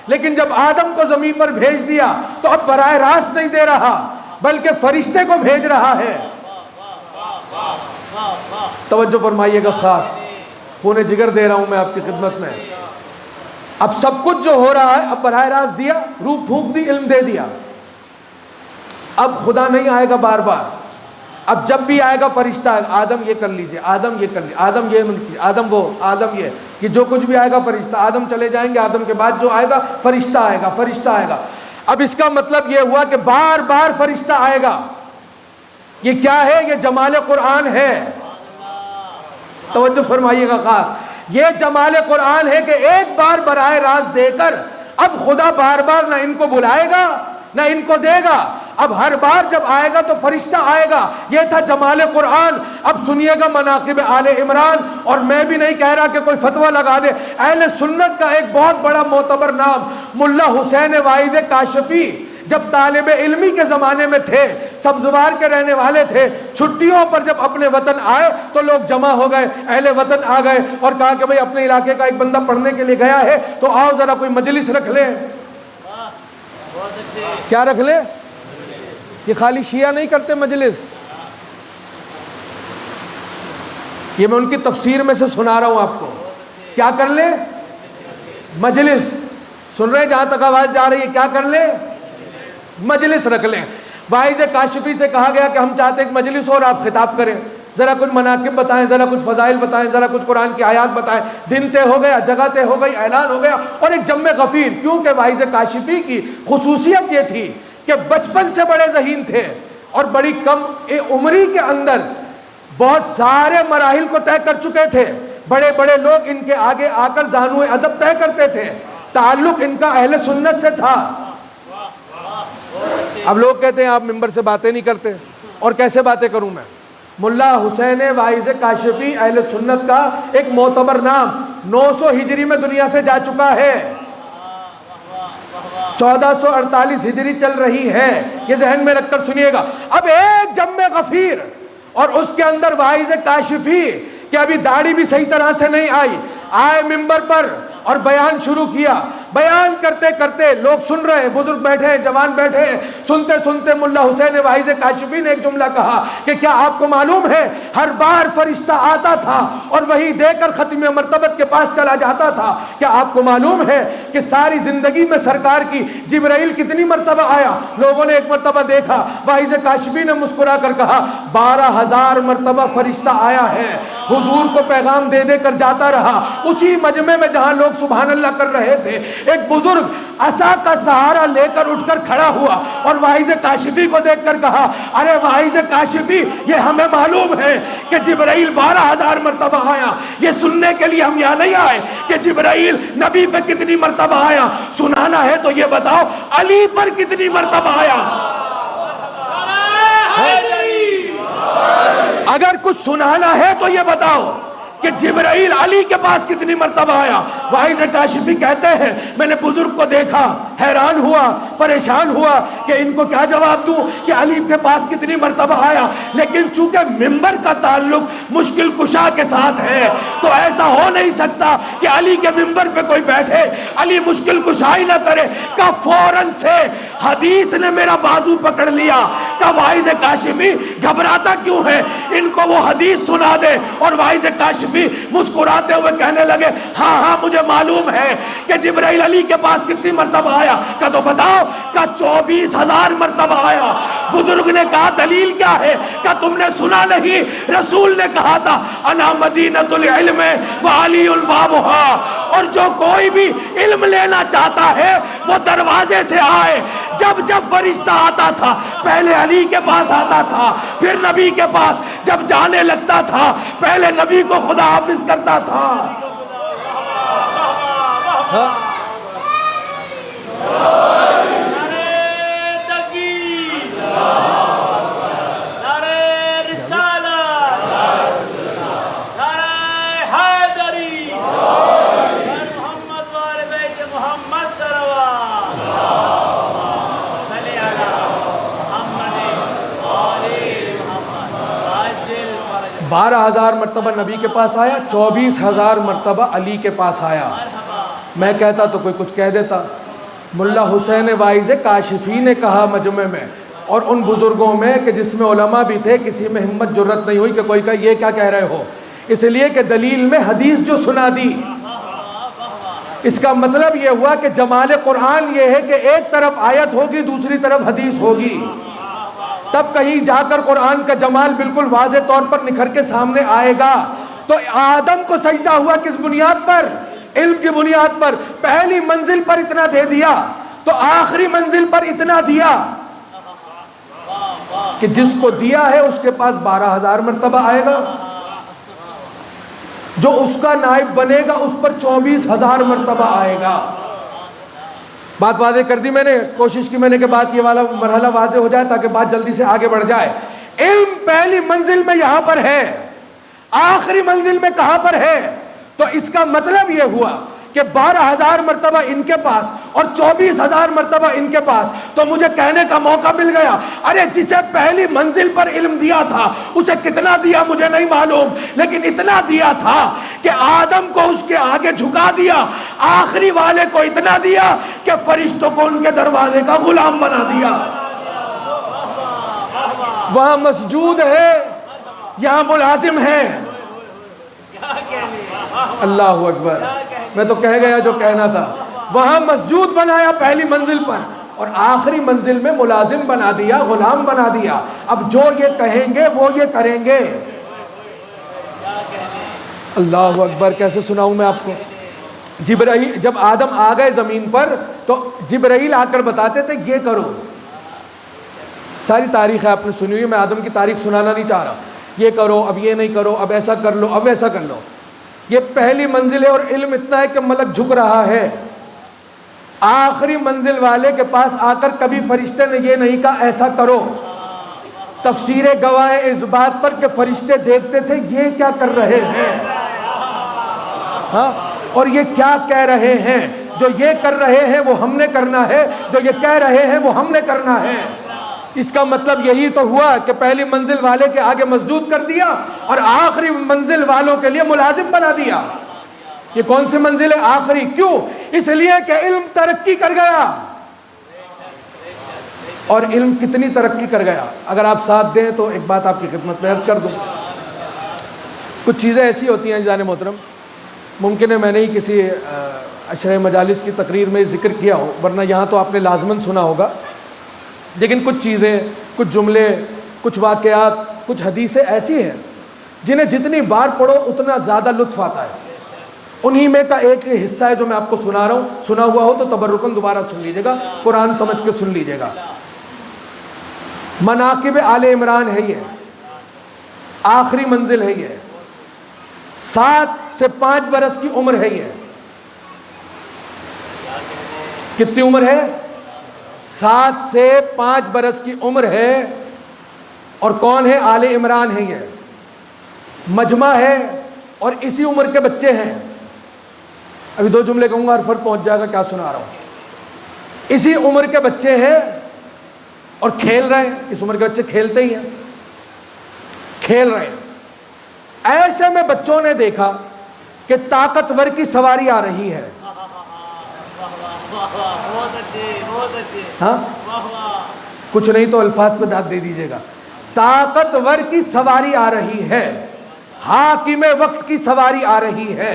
Speaker 1: لیکن جب آدم کو زمین پر بھیج دیا تو اب براہ راست نہیں دے رہا بلکہ فرشتے کو بھیج رہا ہے. توجہ فرمائیے گا, خاص خون جگر دے رہا ہوں میں آپ کی خدمت میں. اب سب کچھ جو ہو رہا ہے اب براہ راست دیا, روح پھونک دی, علم دے دیا. اب خدا نہیں آئے گا بار بار. اب جب بھی آئے گا فرشتہ, آدم یہ کر لیجئے, آدم یہ کر لیجئے, آدم یہ, آدم وہ, آدم یہ جو کچھ بھی آئے گا فرشتہ. آدم چلے جائیں گے, آدم کے بعد جو آئے گا فرشتہ آئے گا, فرشتہ آئے گا. اب اس کا مطلب یہ ہوا کہ بار بار فرشتہ آئے گا. یہ کیا ہے؟ یہ جمال قرآن ہے. توجہ فرمائیے گا خاص, یہ جمال قرآن ہے کہ ایک بار براہ راست دے کر اب خدا بار بار نہ ان کو بلائے گا نہ ان کو دے گا. اب ہر بار جب آئے گا تو فرشتہ آئے گا. یہ تھا جمال قرآن. اب سنیے گا مناقب آل عمران, اور میں بھی نہیں کہہ رہا کہ کوئی فتویٰ لگا دے. اہل سنت کا ایک بہت بڑا معتبر نام ملا حسین واعظ کاشفی جب طالب علمی کے زمانے میں تھے, سبزوار کے رہنے والے تھے, چھٹیوں پر جب اپنے وطن آئے تو لوگ جمع ہو گئے, اہل وطن آ گئے اور کہا کہ بھئی اپنے علاقے کا ایک بندہ پڑھنے کے لیے گیا ہے تو آؤ ذرا کوئی مجلس رکھ لیں. کیا رکھ لیں؟ یہ خالی شیعہ نہیں کرتے مجلس, یہ میں ان کی تفسیر میں سے سنا رہا ہوں آپ کو. کیا کر لیں؟ مجلس. سن رہے ہیں جہاں تک آواز جا رہی ہے؟ کیا کر لیں؟ مجلس رکھ لیں. واعظ کاشفی سے کہا گیا کہ ہم چاہتے ہیں کہ مجلس ہو اور آپ خطاب کریں, ذرا کچھ مناقب بتائیں, ذرا کچھ فضائل بتائیں, ذرا کچھ قرآن کی آیات بتائیں. دن طے ہو گیا, جگہ طے ہو گئی, اعلان ہو گیا, اور ایک جم غفیر. کیونکہ واعظ کاشفی کی خصوصیت یہ تھی کہ بچپن سے بڑے ذہین تھے اور بڑی کم عمری کے اندر بہت سارے مراحل کو طے کر چکے تھے. بڑے بڑے لوگ ان کے آگے آ کر زانو ادب طے کرتے تھے. تعلق ان کا اہل سنت سے تھا. اب لوگ کہتے ہیں آپ ممبر سے باتیں نہیں کرتے, اور کیسے باتیں کروں میں؟ ملا حسین واعظ کاشفی اہل سنت کا ایک معتبر نام 900 ہجری میں دنیا سے جا چکا ہے, 1448 ہجری چل رہی ہے. یہ ذہن میں رکھ کر سنیے گا. اب ایک جم غفیر اور اس کے اندر واعظ کاشفی کہ ابھی داڑھی بھی صحیح طرح سے نہیں آئی, آئے ممبر پر اور بیان شروع کیا. بیان کرتے کرتے لوگ سن رہے, بزرگ بیٹھے ہیں, جوان بیٹھے ہیں, سنتے سنتے ملا حسین واعظ کاشفی نے ایک جملہ کہا کہ کیا آپ کو معلوم ہے ہر بار فرشتہ آتا تھا اور وہی دے کر ختم مرتبت کے پاس چلا جاتا تھا. کیا آپ کو معلوم ہے کہ ساری زندگی میں سرکار کی جبرائیل کتنی مرتبہ آیا؟ لوگوں نے ایک مرتبہ دیکھا. واعظ کاشفی نے مسکرا کر کہا 12,000 مرتبہ فرشتہ آیا ہے, حضور کو پیغام دے دے کر جاتا رہا. اسی مجمع میں جہاں لوگ سبحان اللہ کر رہے تھے, ایک بزرگ عصا کا سہارا لے کر اٹھ کر کھڑا ہوا اور واعظ کاشفی کو دیکھ کر کہا ارے واعظ کاشفی, یہ ہمیں معلوم ہے کہ جبرائیل 12,000 مرتبہ آیا. یہ سننے کے لیے ہم یہاں نہیں آئے کہ جبرائیل نبی پہ کتنی مرتبہ آیا. سنانا ہے تو یہ بتاؤ علی پر کتنی مرتبہ آیا. اگر کچھ سنانا ہے تو یہ بتاؤ کہ جبرائیل علی کے پاس کتنی مرتبہ آیا. واعظ کاشفی کہتے ہیں میں نے بزرگ کو دیکھا حیران ہوا، پریشان ہوا کہ ان کو کیا جواب دوں کہ علی کے پاس کتنی مرتبہ آیا، لیکن چونکہ ممبر کا تعلق مشکل کشا کے ساتھ ہے تو ایسا ہو نہیں سکتا کہ علی کے ممبر پہ کوئی بیٹھے علی مشکل کشائی نہ کرے۔ کہ فوراً سے حدیث نے میرا بازو پکڑ لیا، کہ واعظ کاشفی گھبراتا کیوں ہے، ان کو وہ حدیث سنا دے۔ اور واعظ کاشفی مسکراتے ہوئے کہنے لگے ہاں ہاں مجھے معلوم ہے کہ جبرائیل علی کے پاس کتنی مرتبہ آیا۔ کہ تو بتاؤ۔ کہ 24,000 مرتبہ آیا۔ بزرگ نے کہا دلیل کیا ہے؟ کہ تم نے سنا نہیں، رسول نے کہا تھا انا مدینۃ العلم وعلی بابھا، اور جو کوئی بھی علم لینا چاہتا ہے وہ دروازے سے آئے۔ جب جب فرشتہ آتا تھا پہلے علی کے پاس آتا تھا، پھر نبی کے پاس، جب جانے لگتا تھا پہلے نبی کو خدا حافظ کرتا تھا۔ بارہ 12,000 مرتبہ نبی کے پاس آیا، 24,000 مرتبہ علی کے پاس آیا۔ میں کہتا تو کوئی کچھ کہہ دیتا۔ ملا حسین واعظ کاشفی نے کہا مجمع میں اور ان بزرگوں میں کہ جس میں علماء بھی تھے، کسی میں ہمت جرت نہیں ہوئی کہ کوئی کہا یہ کیا کہہ رہے ہو، اس لیے کہ دلیل میں حدیث جو سنا دی۔ اس کا مطلب یہ ہوا کہ جمال قرآن یہ ہے کہ ایک طرف آیت ہوگی دوسری طرف حدیث ہوگی، تب کہیں جا کر قرآن کا جمال بالکل واضح طور پر نکھر کے سامنے آئے گا۔ تو آدم کو سجدہ ہوا کس بنیاد پر؟ علم کی بنیاد پر۔ پہلی منزل پر اتنا دے دیا تو آخری منزل پر اتنا دیا کہ جس کو دیا ہے اس کے پاس 12,000 مرتبہ آئے گا، جو اس کا نائب بنے گا اس پر 24,000 مرتبہ آئے گا۔ بات واضح کر دی میں نے، کوشش کی میں نے کہ بات یہ والا مرحلہ واضح ہو جائے تاکہ بات جلدی سے آگے بڑھ جائے۔ علم پہلی منزل میں یہاں پر ہے، آخری منزل میں کہاں پر ہے؟ تو اس کا مطلب یہ ہوا کہ 12,000 مرتبہ ان کے پاس اور 24,000 مرتبہ ان کے پاس۔ تو مجھے کہنے کا موقع مل گیا، ارے جسے پہلی منزل پر علم دیا تھا اسے کتنا دیا مجھے نہیں معلوم، لیکن اتنا دیا تھا کہ آدم کو اس کے آگے جھکا دیا، آخری والے کو اتنا دیا کہ فرشتوں کو ان کے دروازے کا غلام بنا دیا۔ وہاں مسجود ہے، یہاں ملازم ہے۔ اللہ اکبر، میں تو کہہ گیا جو کہنا تھا۔ وہاں مسجود بنایا پہلی منزل پر اور آخری منزل میں ملازم بنا دیا، غلام بنا دیا۔ اب جو یہ کہیں گے وہ یہ کریں گے۔ اللہ اکبر، کیسے سناؤں میں آپ کو؟ جبرائیل جب آدم آ گئے زمین پر تو جبرائیل آ کر بتاتے تھے یہ کرو۔ ساری تاریخ ہے آپ نے سنی ہوئی، میں آدم کی تاریخ سنانا نہیں چاہ رہا۔ یہ کرو، اب یہ نہیں کرو، اب ایسا کر لو، اب ویسا کر لو۔ یہ پہلی منزل ہے اور علم اتنا ہے کہ ملک جھک رہا ہے۔ آخری منزل والے کے پاس آ کر کبھی فرشتے نے یہ نہیں کہا ایسا کرو۔ تفسیریں گواہ ہیں اس بات پر کہ فرشتے دیکھتے تھے یہ کیا کر رہے ہیں، ہاں، اور یہ کیا کہہ رہے ہیں۔ جو یہ کر رہے ہیں وہ ہم نے کرنا ہے، جو یہ کہہ رہے ہیں وہ ہم نے کرنا ہے۔ اس کا مطلب یہی تو ہوا کہ پہلی منزل والے کے آگے مسجود کر دیا اور آخری منزل والوں کے لیے ملازم بنا دیا۔ یہ کون سی منزل ہے؟ آخری۔ کیوں؟ اس لیے کہ علم ترقی کر گیا۔ اور علم کتنی ترقی کر گیا، اگر آپ ساتھ دیں تو ایک بات آپ کی خدمت میں عرض کر دوں۔ کچھ چیزیں ایسی ہوتی ہیں جان محترم، ممکن ہے میں نے ہی کسی عشرہ مجالس کی تقریر میں ذکر کیا ہو، ورنہ یہاں تو آپ نے لازماً سنا ہوگا، لیکن کچھ چیزیں، کچھ جملے، کچھ واقعات، کچھ حدیثیں ایسی ہیں جنہیں جتنی بار پڑھو اتنا زیادہ لطف آتا ہے۔ انہی میں کا ایک حصہ ہے جو میں آپ کو سنا رہا ہوں، سنا ہوا ہو تو تبرکاً دوبارہ سن لیجیے گا، قرآن سمجھ کے سن لیجیے گا۔ مناقب آل عمران ہے، یہ آخری منزل ہے، یہ 7 سے 5 برس کی عمر ہے۔ یہ کتنی عمر ہے؟ 7 سے 5 برس کی عمر ہے۔ اور کون ہے؟ آل عمران ہے، یہ مجمع ہے اور اسی عمر کے بچے ہیں۔ ابھی 2 جملے کہوں گا، ہر فرد پہنچ جائے گا کیا سنا رہا ہوں۔ اسی عمر کے بچے ہیں اور کھیل رہے ہیں، اس عمر کے بچے کھیلتے ہی ہیں، کھیل رہے ہیں۔ ایسے میں بچوں نے دیکھا کہ طاقتور کی سواری آ رہی ہے، ہاں کچھ نہیں تو الفاظ پہ داد دے دیجیے گا، طاقتور کی سواری آ رہی ہے، حاکم وقت کی سواری آ رہی ہے۔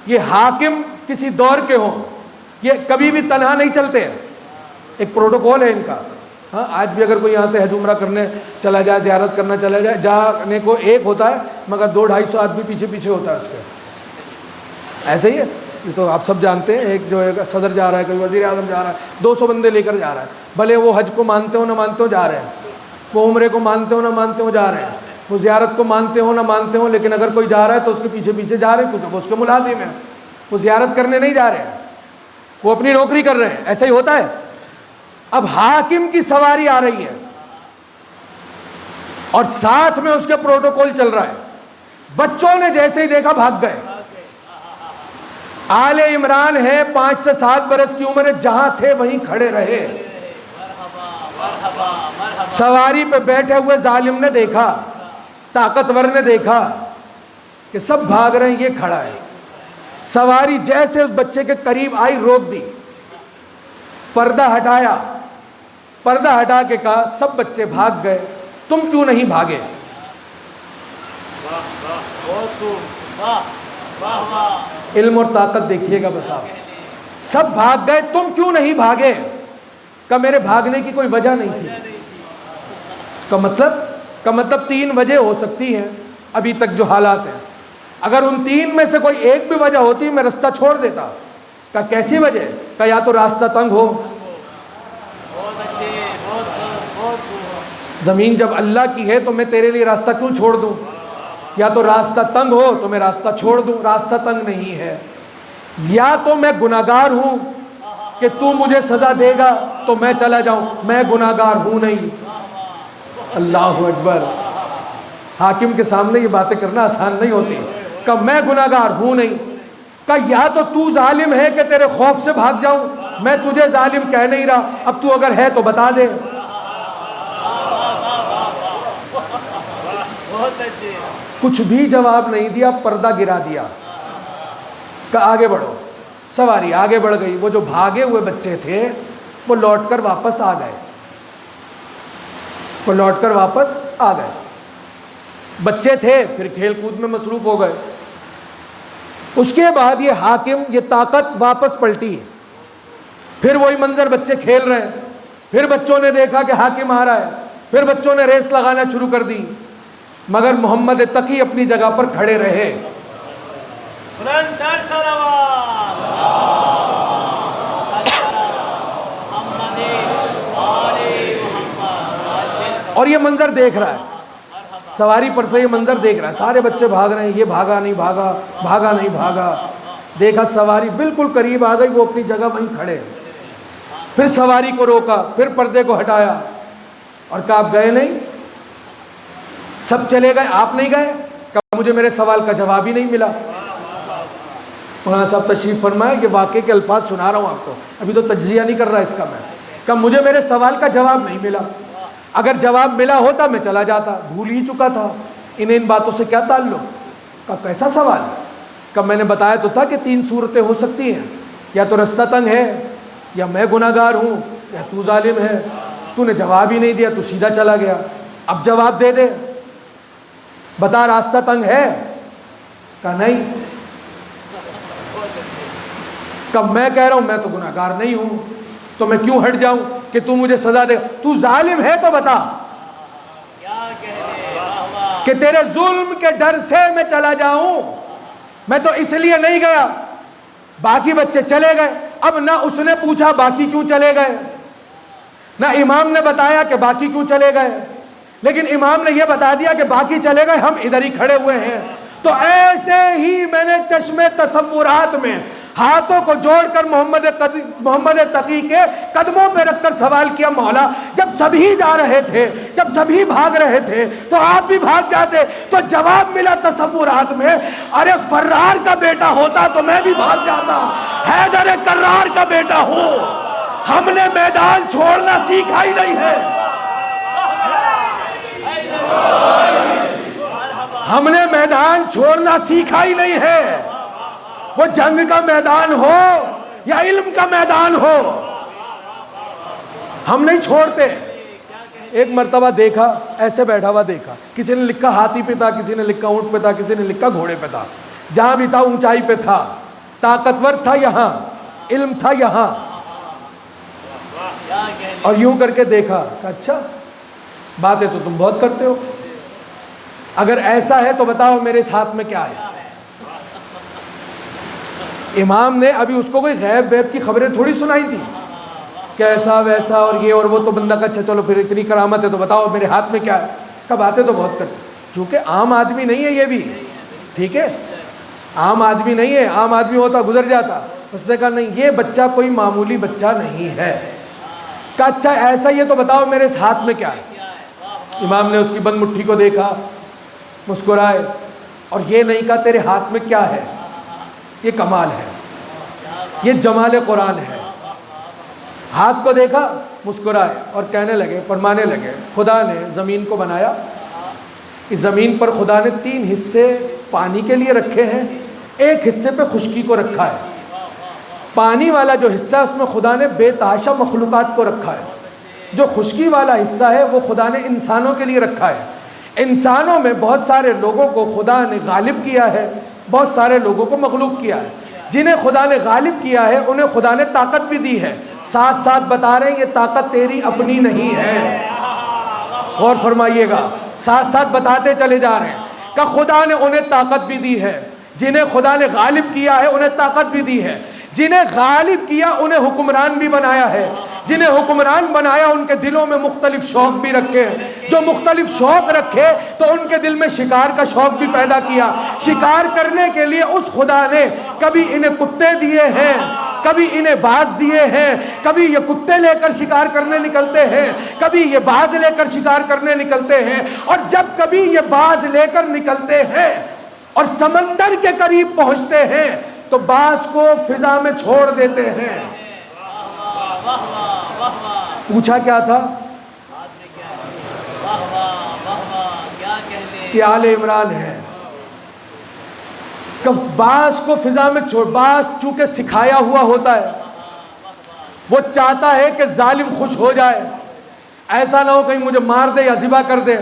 Speaker 1: یہ حاکم کسی دور کے ہوں، یہ کبھی بھی تنہا نہیں چلتے ہیں، ایک پروٹوکول ہے ان کا۔ ہاں آج بھی اگر کوئی یہاں سے حج عمرہ کرنے چلا جائے، زیارت کرنا چلا جائے، جانے کو ایک ہوتا ہے مگر 200-250 آدمی پیچھے پیچھے ہوتا ہے اس کے، ایسے ہی ہے۔ یہ تو آپ سب جانتے ہیں، ایک جو ہے صدر جا رہا ہے، کوئی وزیر اعظم جا رہا ہے، 200 بندے لے کر جا رہا ہے، بھلے وہ حج کو مانتے ہو نہ مانتے ہو جا رہے ہیں، وہ عمرے کو مانتے ہو نہ مانتے ہو جا رہے ہیں، وہ زیارت کو مانتے ہو نہ مانتے ہو، لیکن اگر کوئی جا رہا ہے تو اس کے پیچھے پیچھے جا رہے ہیں، کیونکہ وہ اس کے ملازم ہیں، وہ زیارت کرنے نہیں جا رہے ہیں، وہ اپنی نوکری کر رہے ہیں، ایسا ہی ہوتا ہے۔ اب حاکم کی سواری آ رہی ہے اور ساتھ میں اس کے پروٹوکول چل رہا ہے۔ بچوں نے جیسے ہی دیکھا بھاگ گئے۔ آل عمران ہے، 5 سے 7 برس کی عمر ہے، جہاں تھے وہیں کھڑے رہے۔ سواری پہ بیٹھے ہوئے ظالم نے دیکھا، طاقتور نے دیکھا کہ سب بھاگ رہے ہیں، یہ کھڑا ہے۔ سواری جیسے اس بچے کے قریب آئی روک دی، پردہ ہٹایا، پردہ ہٹا کے کہا سب بچے بھاگ گئے، تم کیوں نہیں بھاگے؟ علم اور طاقت دیکھیے گا بس آپ، سب بھاگ گئے تم کیوں نہیں بھاگے؟ کہ میرے بھاگنے کی کوئی وجہ نہیں تھی۔ کا مطلب 3 وجہ ہو سکتی ہیں ابھی تک جو حالات ہیں، اگر ان 3 میں سے کوئی ایک بھی وجہ ہوتی میں راستہ چھوڑ دیتا۔ کہ کیسی وجہ؟ کہ یا تو راستہ تنگ ہو، زمین جب اللہ کی ہے تو میں تیرے لیے راستہ کیوں چھوڑ دوں؟ یا تو راستہ تنگ ہو تو میں راستہ چھوڑ دوں، راستہ تنگ نہیں ہے۔ یا تو میں گناہگار ہوں کہ تو مجھے سزا دے گا تو میں چلا جاؤں، میں گناہگار ہوں نہیں۔ اللہ اکبر۔ حاکم کے سامنے یہ باتیں کرنا آسان نہیں ہوتی۔ کہ میں گناہگار ہوں نہیں، کہ یا تو ظالم ہے کہ تیرے خوف سے بھاگ جاؤں، میں تجھے ظالم کہہ نہیں رہا، اب تو اگر ہے تو بتا دے۔ کچھ بھی جواب نہیں دیا، پردہ گرا دیا کہ آگے بڑھو۔ سواری آگے بڑھ گئی، وہ جو بھاگے ہوئے بچے تھے وہ لوٹ کر واپس آ گئے، وہ لوٹ کر واپس آ گئے۔ بچے تھے پھر کھیل کود میں مصروف ہو گئے۔ اس کے بعد یہ حاکم، یہ طاقت واپس پلٹی، پھر وہی منظر، بچے کھیل رہے ہیں، پھر بچوں نے دیکھا کہ حاکم آ رہا ہے، پھر بچوں نے ریس لگانا شروع کر دی، مگر محمد تقی اپنی جگہ پر کھڑے رہے۔ اور یہ منظر دیکھ رہا ہے، سواری پر سے یہ منظر دیکھ رہا ہے، سارے بچے بھاگ رہے ہیں، یہ بھاگا نہیں بھاگا، بھاگا نہیں بھاگا۔ دیکھا سواری بالکل قریب آ گئی، وہ اپنی جگہ وہیں کھڑے۔ پھر سواری کو روکا، پھر پردے کو ہٹایا اور کہا آپ گئے نہیں؟ سب چلے گئے، آپ نہیں گئے؟ کہا مجھے میرے سوال کا جواب ہی نہیں ملا۔ مولانا صاحب تشریف فرمائے، یہ واقعے کے الفاظ سنا رہا ہوں آپ کو، ابھی تو تجزیہ نہیں کر رہا اس کا میں۔ کہا مجھے میرے سوال کا جواب نہیں ملا، اگر جواب ملا ہوتا میں چلا جاتا، بھول ہی چکا تھا، انہیں ان باتوں سے کیا تعلق؟ کہا کیسا سوال؟ کہا میں نے بتایا تو تھا کہ 3 صورتیں ہو سکتی ہیں، یا تو راستہ تنگ ہے، یا میں گناہگار ہوں، یا تو ظالم ہے۔ تو نے جواب ہی نہیں دیا، تو سیدھا چلا گیا، اب جواب دے دے، بتا راستہ تنگ ہے؟ کہا نہیں۔ کہا میں کہہ رہا ہوں میں تو گناہگار نہیں ہوں، تو میں کیوں ہٹ جاؤں کہ تو مجھے سزا دے؟ تو ظالم ہے تو بتا، کہ تیرے ظلم کے ڈر سے میں چلا جاؤں؟ میں تو اس لیے نہیں گیا۔ باقی بچے چلے گئے، اب نہ اس نے پوچھا باقی کیوں چلے گئے، نہ امام نے بتایا کہ باقی کیوں چلے گئے، لیکن امام نے یہ بتا دیا کہ باقی چلے گئے، ہم ادھر ہی کھڑے ہوئے ہیں۔ تو ایسے ہی میں نے چشمے تصورات میں ہاتھوں کو جوڑ کر محمد تقی کے قدموں پہ رکھ کر سوال کیا، مولا جب سبھی جا رہے تھے، جب سبھی بھاگ رہے تھے تو آپ بھی بھاگ جاتے۔ تو جواب ملا تصورات میں، ارے فرار کا بیٹا ہوتا تو میں بھی بھاگ جاتا، حیدر کرار کا بیٹا ہوں، ہم نے میدان چھوڑنا سیکھا ہی نہیں ہے. ہم نے میدان چھوڑنا سیکھا ہی نہیں ہے. وہ جنگ کا میدان ہو یا علم کا میدان ہو, ہم نہیں چھوڑتے. ایک مرتبہ دیکھا, ایسے بیٹھا ہوا دیکھا, کسی نے لکھا ہاتھی پہ تھا, کسی نے لکھا اونٹ پہ تھا, کسی نے لکھا گھوڑے پہ تھا. جہاں بھی تھا اونچائی پہ تھا, طاقتور تھا یہاں, علم تھا یہاں. اور یوں کر کے دیکھا کہ اچھا باتیں تو تم بہت کرتے ہو, اگر ایسا ہے تو بتاؤ میرے اس ہاتھ میں کیا ہے. امام نے ابھی اس کو کوئی غیب ویب کی خبریں تھوڑی سنائی تھی کہ ایسا ویسا اور یہ اور وہ, تو بندہ کا اچھا چلو پھر اتنی کرامت ہے تو بتاؤ میرے ہاتھ میں کیا ہے. کہ باتیں تو بہت کرتے, چونکہ عام آدمی نہیں ہے یہ بھی, ٹھیک ہے, عام آدمی نہیں ہے. عام آدمی ہوتا گزر جاتا. اس نے کہا نہیں, یہ بچہ کوئی معمولی بچہ نہیں ہے. کہ اچھا ایسا یہ تو بتاؤ میرے اس ہاتھ میں کیا ہے. امام نے اس کی بند مٹھی کو دیکھا, مسکرائے, اور یہ نہیں کہا تیرے ہاتھ میں کیا ہے. یہ کمال ہے, یہ جمال قرآن ہے. ہاتھ کو دیکھا, مسکرائے اور کہنے لگے, فرمانے لگے, خدا نے زمین کو بنایا, اس زمین پر خدا نے 3 حصے پانی کے لیے رکھے ہیں, ایک حصے پہ خشکی کو رکھا ہے. پانی والا جو حصہ ہے اس میں خدا نے بے تحاشا مخلوقات کو رکھا ہے. جو خشکی والا حصہ ہے وہ خدا نے انسانوں کے لیے رکھا ہے. انسانوں میں بہت سارے لوگوں کو خدا نے غالب کیا ہے, بہت سارے لوگوں کو مغلوب کیا ہے. جنہیں خدا نے غالب کیا ہے انہیں خدا نے طاقت بھی دی ہے. ساتھ ساتھ بتا رہے ہیں یہ طاقت تیری اپنی نہیں ہے. غور فرمائیے گا, ساتھ ساتھ بتاتے چلے جا رہے ہیں کہ خدا نے انہیں طاقت بھی دی ہے. جنہیں خدا نے غالب کیا ہے انہیں طاقت بھی دی ہے. جنہیں غالب کیا انہیں حکمران بھی بنایا ہے. جنہیں حکمران بنایا ان کے دلوں میں مختلف شوق بھی رکھے. جو مختلف شوق رکھے تو ان کے دل میں شکار کا شوق بھی پیدا کیا. شکار کرنے کے لیے اس خدا نے کبھی انہیں کتے دیے ہیں, کبھی انہیں باز دیے ہیں. کبھی یہ کتے لے کر شکار کرنے نکلتے ہیں, کبھی یہ باز لے کر شکار کرنے نکلتے ہیں. اور جب کبھی یہ باز لے کر نکلتے ہیں اور سمندر کے قریب پہنچتے ہیں تو باز کو فضا میں چھوڑ دیتے ہیں. پوچھا کیا تھا؟ یہ آل عمران ہے. باز کو فضا میں چھوڑ, باز چونکہ سکھایا ہوا ہوتا ہے, وہ چاہتا ہے کہ ظالم خوش ہو جائے, ایسا نہ ہو کہیں مجھے مار دے یا ذبح کر دے.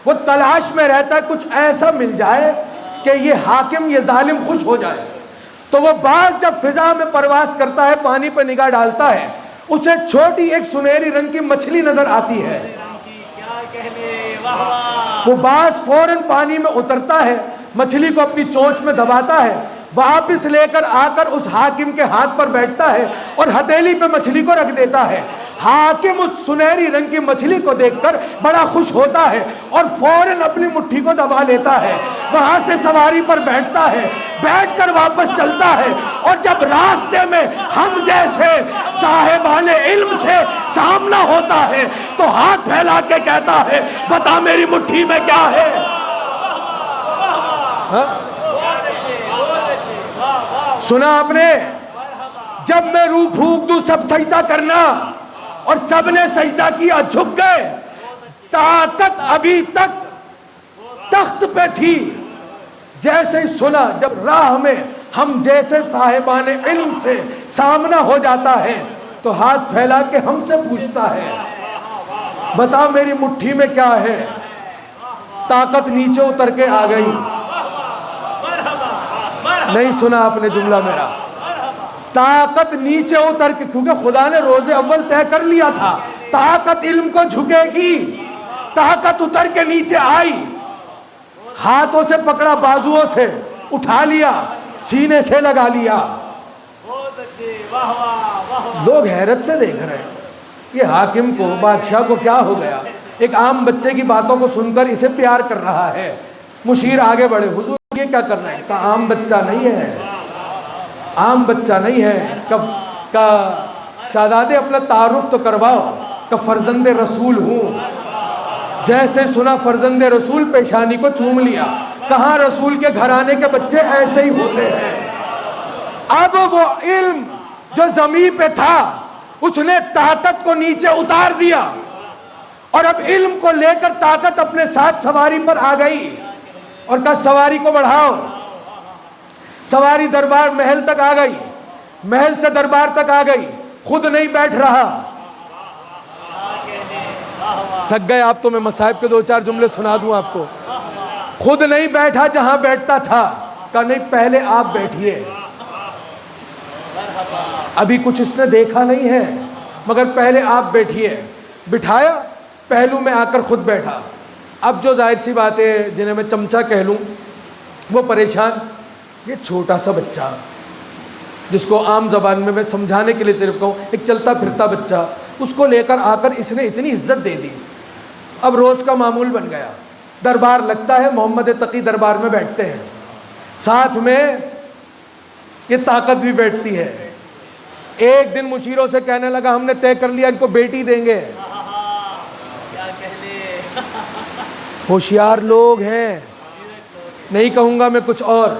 Speaker 1: وہ تلاش میں رہتا ہے کچھ ایسا مل جائے کہ یہ حاکم, یہ ظالم خوش ہو جائے. تو وہ باز جب فضا میں پرواز کرتا ہے, پانی پہ نگاہ ڈالتا ہے, اسے چھوٹی ایک سنہری رنگ کی مچھلی نظر آتی ہے. وہ باز فوراً پانی میں اترتا ہے, مچھلی کو اپنی چونچ میں دباتا ہے, واپس لے کر آ کر اس حاکم کے ہاتھ پر بیٹھتا ہے اور ہتھیلی پہ مچھلی کو رکھ دیتا ہے. حاکم اس سنہری رنگ کی مچھلی کو دیکھ کر بڑا خوش ہوتا ہے اور فوراً اپنی مٹھی کو دبا لیتا ہے. وہاں سے سواری پر بیٹھتا ہے, بیٹھ کر واپس چلتا ہے, اور جب راستے میں ہم جیسے صاحبان علم سے سامنا ہوتا ہے تو ہاتھ پھیلا کے کہتا ہے بتا میری مٹھی میں کیا ہے. سنا آپ نے؟ جب میں روح پھونک دوں سب سجدہ کرنا, اور سب نے سجدہ کیا, جھک گئے. طاقت ابھی تک تخت پہ تھی. جیسے ہی سنا, جب راہ میں ہم جیسے صاحبان علم سے سامنا ہو جاتا ہے تو ہاتھ پھیلا کے ہم سے پوچھتا ہے بتا میری مٹھی میں کیا ہے. طاقت نیچے اتر کے آ گئی. نہیں سنا آپ نے جملہ میرا؟ طاقت نیچے اتر کے, کیونکہ خدا نے روز اول طے کر لیا تھا طاقت علم کو جھکے گی. طاقت اتر کے نیچے آئی, ہاتھوں سے پکڑا, بازوؤں سے اٹھا لیا, سینے سے لگا لیا. لوگ حیرت سے دیکھ رہے ہیں یہ حاکم کو, بادشاہ کو کیا ہو گیا. ایک عام بچے کی باتوں کو سن کر اسے پیار کر رہا ہے. مشیر آگے بڑھے, حضور یہ کیا کر رہے ہیں؟ کہا عام بچہ نہیں ہے, عام بچہ نہیں ہے. کہ شہزادے اپنا تعارف تو کرواؤ کہ فرزند رسول ہوں. جیسے سنا فرزند رسول, پیشانی کو چوم لیا. کہاں رسول کے گھرانے کے بچے ایسے ہی ہوتے ہیں. اب وہ علم جو زمین پہ تھا اس نے طاقت کو نیچے اتار دیا اور اب علم کو لے کر طاقت اپنے ساتھ سواری پر آ گئی اور کہا سواری کو بڑھاؤ. سواری دربار محل تک آ گئی, محل سے دربار تک آ گئی, خود نہیں بیٹھ رہا. تھک گئے آپ تو میں مصائب کے 2-4 جملے سنا دوں آپ کو. خود نہیں بیٹھا جہاں بیٹھتا تھا, کہا نہیں پہلے آپ بیٹھیے. ابھی کچھ اس نے دیکھا نہیں ہے مگر پہلے آپ بیٹھیے. بٹھایا, پہلو میں آ کر خود بیٹھا. اب جو ظاہر سی بات ہے جنہیں میں چمچا کہہ لوں وہ پریشان. یہ چھوٹا سا بچہ جس کو عام زبان میں سمجھانے کے لیے صرف کہوں, ایک چلتا پھرتا بچہ, اس کو لے کر آ کر اس نے اتنی عزت دے دی. اب روز کا معمول بن گیا, دربار لگتا ہے, محمد تقی دربار میں بیٹھتے ہیں, ساتھ میں یہ طاقت بھی بیٹھتی ہے. ایک دن مشیروں سے کہنے لگا ہم نے طے کر لیا ان کو بیٹی دیں گے. ہوشیار لوگ ہیں, نہیں کہوں گا میں کچھ اور,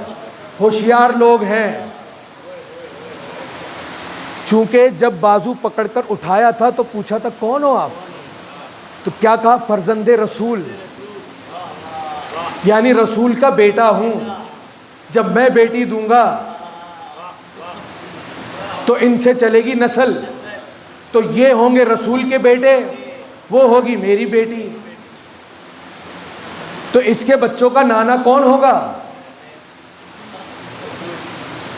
Speaker 1: ہوشیار لوگ ہیں. چونکہ جب بازو پکڑ کر اٹھایا تھا تو پوچھا تھا کون ہو آپ, تو کیا کہا فرزند رسول, یعنی رسول کا بیٹا ہوں. جب میں بیٹی دوں گا تو ان سے چلے گی نسل, تو یہ ہوں گے رسول کے بیٹے, وہ ہوگی میری بیٹی. تو اس کے بچوں کا نانا کون ہوگا؟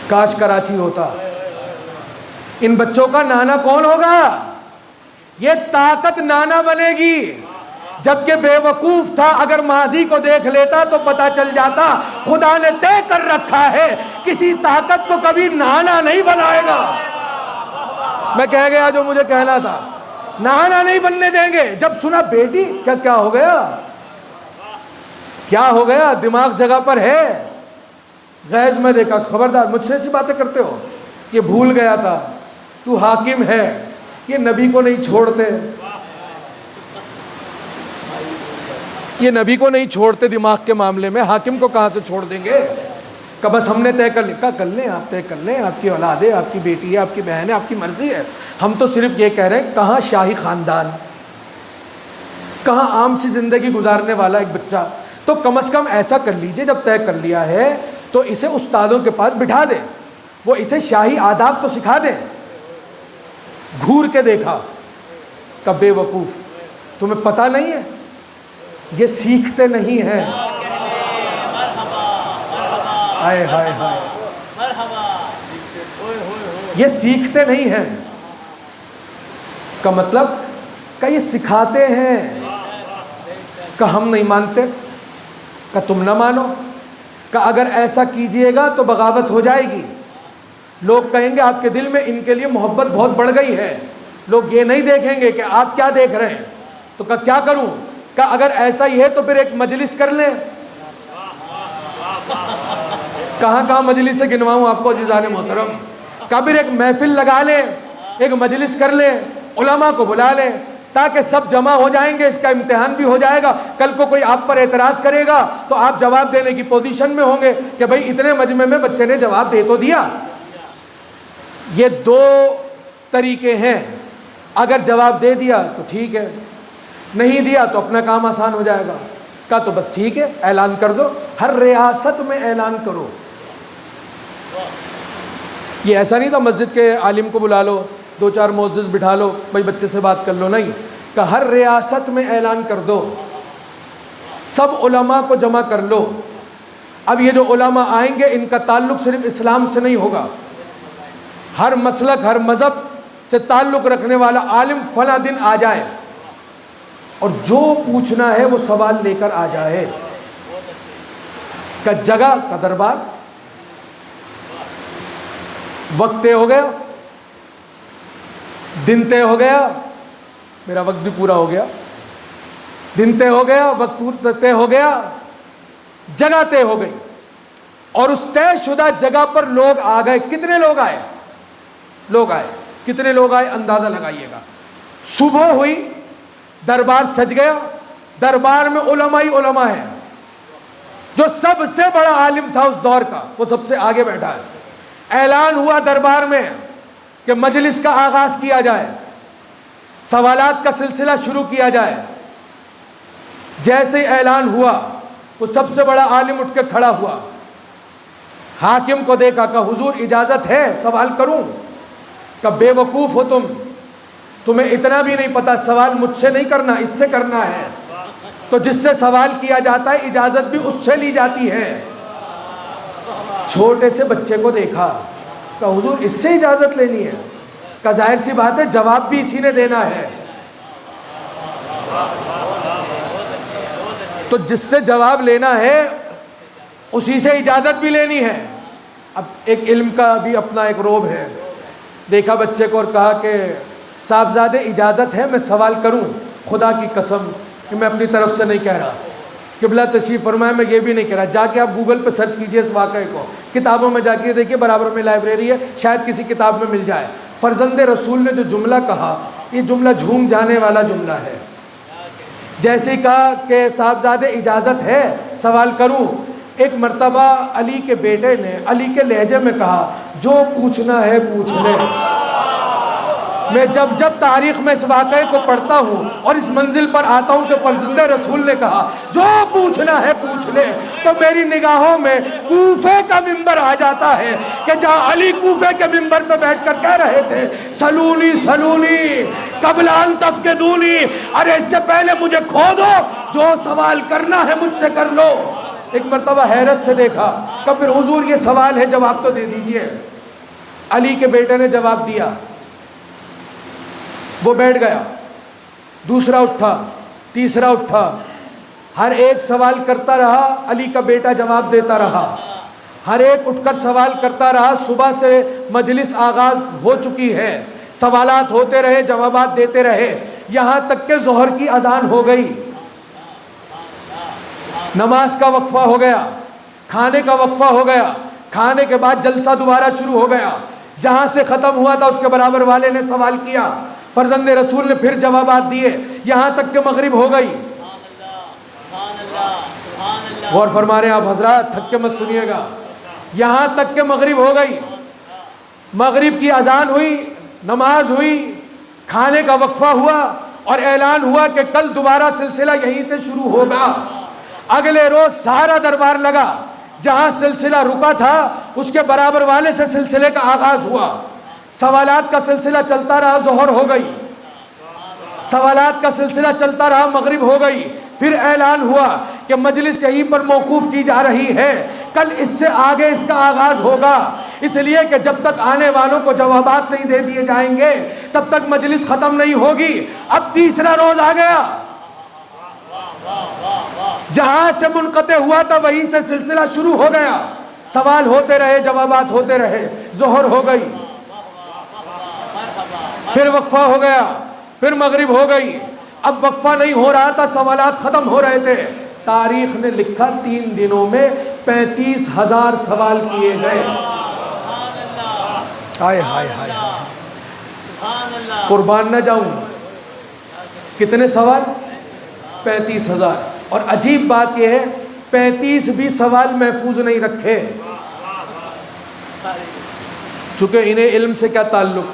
Speaker 1: کاش کراچی ہوتا. ان بچوں کا نانا کون ہوگا؟ یہ طاقت نانا بنے گی. جبکہ بے وقوف تھا, اگر ماضی کو دیکھ لیتا تو پتا چل جاتا خدا نے طے کر رکھا ہے کسی طاقت کو کبھی نانا نہیں بنائے گا. میں کہہ گیا جو مجھے کہنا تھا, نانا نہیں بننے دیں گے. جب سنا بیٹی, کیا ہو گیا, کیا ہو گیا, دماغ جگہ پر ہے. غیظ میں دیکھا, خبردار مجھ سے ایسی باتیں کرتے ہو, یہ بھول گیا تھا تو حاکم ہے, یہ نبی کو نہیں چھوڑتے, یہ نبی کو نہیں چھوڑتے دماغ کے معاملے میں, حاکم کو کہاں سے چھوڑ دیں گے. کہ بس ہم نے طے کر لیا. کہا کر لیں, آپ طے کر لیں, آپ کی اولاد ہے, آپ کی بیٹی ہے, آپ کی بہن ہے, آپ کی مرضی ہے. ہم تو صرف یہ کہہ رہے ہیں کہاں شاہی خاندان, کہاں عام سی زندگی گزارنے والا ایک بچہ. تو کم از کم ایسا کر لیجئے, جب طے کر لیا ہے تو اسے استادوں کے پاس بٹھا دیں, وہ اسے شاہی آداب تو سکھا دیں. گھور کے دیکھا, کہ بے وقوف, تمہیں پتہ نہیں ہے یہ سیکھتے نہیں ہیں. ہائے ہائے ہائے, یہ سیکھتے نہیں ہیں کا مطلب کہ یہ سکھاتے ہیں. کہ ہم نہیں مانتے, کہ تم نہ مانو, کہ اگر ایسا کیجئے گا تو بغاوت ہو جائے گی. لوگ کہیں گے آپ کے دل میں ان کے لیے محبت بہت بڑھ گئی ہے. لوگ یہ نہیں دیکھیں گے کہ آپ کیا دیکھ رہے ہیں. تو کیا کروں, کہ اگر ایسا ہی ہے تو پھر ایک مجلس کر لیں. کہاں مجلس سے گنواؤں آپ کو عزیزان محترم. کبھی ایک محفل لگا لیں, ایک مجلس کر لیں, علماء کو بلا لیں, تاکہ سب جمع ہو جائیں گے, اس کا امتحان بھی ہو جائے گا. کل کو کوئی آپ پر اعتراض کرے گا تو آپ جواب دینے کی پوزیشن میں ہوں گے کہ بھائی اتنے مجمع میں بچے نے جواب دے تو دیا. یہ 2 طریقے ہیں. اگر جواب دے دیا تو ٹھیک ہے, نہیں دیا تو اپنا کام آسان ہو جائے گا. کہا تو بس ٹھیک ہے, اعلان کر دو, ہر ریاست میں اعلان کرو. یہ ایسا نہیں تھا مسجد کے عالم کو بلا لو, 2-4 معزز بٹھا لو, بھائی بچے سے بات کر لو. نہیں, کہ ہر ریاست میں اعلان کر دو, سب علماء کو جمع کر لو. اب یہ جو علماء آئیں گے ان کا تعلق صرف اسلام سے نہیں ہوگا, ہر مسلک ہر مذہب سے تعلق رکھنے والا عالم فلاں دن آ جائے اور جو پوچھنا ہے وہ سوال لے کر آ جائے. کا جگہ کا دربار, وقت طے ہو گیا, دن طے ہو گیا, میرا وقت بھی پورا ہو گیا, دن طے ہو گیا, وقت طے ہو گیا, جگہ طے ہو گئی, اور اس طے شدہ جگہ پر لوگ آ گئے. کتنے لوگ آئے؟ کتنے لوگ آئے اندازہ لگائیے گا. صبح ہوئی, دربار سج گیا, دربار میں علماء ہی علماء ہیں. جو سب سے بڑا عالم تھا اس دور کا وہ سب سے آگے بیٹھا ہے. اعلان ہوا دربار میں کہ مجلس کا آغاز کیا جائے، سوالات کا سلسلہ شروع کیا جائے۔ جیسے اعلان ہوا وہ سب سے بڑا عالم اٹھ کے کھڑا ہوا، حاکم کو دیکھا، کہا حضور اجازت ہے سوال کروں؟ کہ بے وقوف ہو تمہیں اتنا بھی نہیں پتا، سوال مجھ سے نہیں کرنا، اس سے کرنا ہے۔ تو جس سے سوال کیا جاتا ہے اجازت بھی اس سے لی جاتی ہے۔ چھوٹے سے بچے کو دیکھا، کہا حضور اس سے اجازت لینی ہے؟ کہ ظاہر سی بات ہے جواب بھی اسی نے دینا ہے، تو جس سے جواب لینا ہے اسی سے اجازت بھی لینی ہے۔ اب ایک علم کا بھی اپنا ایک روب ہے۔ دیکھا بچے کو اور کہا کہ صاحبزادے اجازت ہے میں سوال کروں؟ خدا کی قسم کہ میں اپنی طرف سے نہیں کہہ رہا، قبلہ تشریف فرمائے میں یہ بھی نہیں کہہ رہا۔ جا کے آپ گوگل پہ سرچ کیجئے اس واقعے کو، کتابوں میں جا کے دیکھیے، برابر میں لائبریری ہے، شاید کسی کتاب میں مل جائے۔ فرزند رسول نے جو جملہ کہا، یہ جملہ جھوم جانے والا جملہ ہے۔ جیسے کہا کہ صاحبزادے اجازت ہے سوال کروں، ایک مرتبہ علی کے بیٹے نے علی کے لہجے میں کہا جو پوچھنا ہے پوچھ لے۔ میں جب تاریخ میں اس واقعے کو پڑھتا ہوں اور اس منزل پر آتا ہوں کہ فرزند رسول نے کہا جو پوچھنا ہے پوچھ لے، تو میری نگاہوں میں کوفے کا منبر آ جاتا ہے کہ جہاں علی کوفے کے منبر پہ بیٹھ کر کہہ رہے تھے سلونی سلونی قبل ان تفقدونی، ارے اس سے پہلے مجھے کھودو، جو سوال کرنا ہے مجھ سے کر لو۔ ایک مرتبہ حیرت سے دیکھا کہ پھر حضور یہ سوال ہے جواب تو دے دیجئے۔ علی کے بیٹے نے جواب دیا، وہ بیٹھ گیا، دوسرا اٹھا، تیسرا اٹھا، ہر ایک سوال کرتا رہا، علی کا بیٹا جواب دیتا رہا، ہر ایک اٹھ کر سوال کرتا رہا۔ صبح سے مجلس آغاز ہو چکی ہے، سوالات ہوتے رہے، جوابات دیتے رہے، یہاں تک کہ ظہر کی اذان ہو گئی، نماز کا وقفہ ہو گیا، کھانے کا وقفہ ہو گیا، کھانے کے بعد جلسہ دوبارہ شروع ہو گیا۔ جہاں سے ختم ہوا تھا اس کے برابر والے نے سوال کیا، فرزند رسول نے پھر جوابات دیے، یہاں تک کہ مغرب ہو گئی۔ غور فرما رہے ہیں آپ حضرات، تھک کے مت سنیے گا، یہاں تک کہ مغرب ہو گئی، مغرب کی اذان ہوئی، نماز ہوئی، کھانے کا وقفہ ہوا اور اعلان ہوا کہ کل دوبارہ سلسلہ یہیں سے شروع ہوگا۔ اگلے روز سارا دربار لگا، جہاں سلسلہ رکا تھا اس کے برابر والے سے سلسلے کا آغاز ہوا، سوالات کا سلسلہ چلتا رہا، ظہر ہو گئی، سوالات کا سلسلہ چلتا رہا، مغرب ہو گئی، پھر اعلان ہوا کہ مجلس یہیں پر موقوف کی جا رہی ہے، کل اس سے آگے اس کا آغاز ہوگا، اس لیے کہ جب تک آنے والوں کو جوابات نہیں دے دیے جائیں گے تب تک مجلس ختم نہیں ہوگی۔ اب تیسرا روز آ گیا، جہاں سے منقطع ہوا تھا وہیں سے سلسلہ شروع ہو گیا، سوال ہوتے رہے، جوابات ہوتے رہے، ظہر ہو گئی، پھر وقفہ ہو گیا، پھر مغرب ہو گئی۔ اب وقفہ نہیں ہو رہا تھا، سوالات ختم ہو رہے تھے۔ تاریخ نے لکھا 3 دنوں میں 35,000 سوال کیے گئے۔ ہائے ہائے ہائے، قربان نہ جاؤں، کتنے سوال؟ 35,000۔ اور عجیب بات یہ ہے 35 بھی سوال محفوظ نہیں رکھے، چونکہ انہیں علم سے کیا تعلق،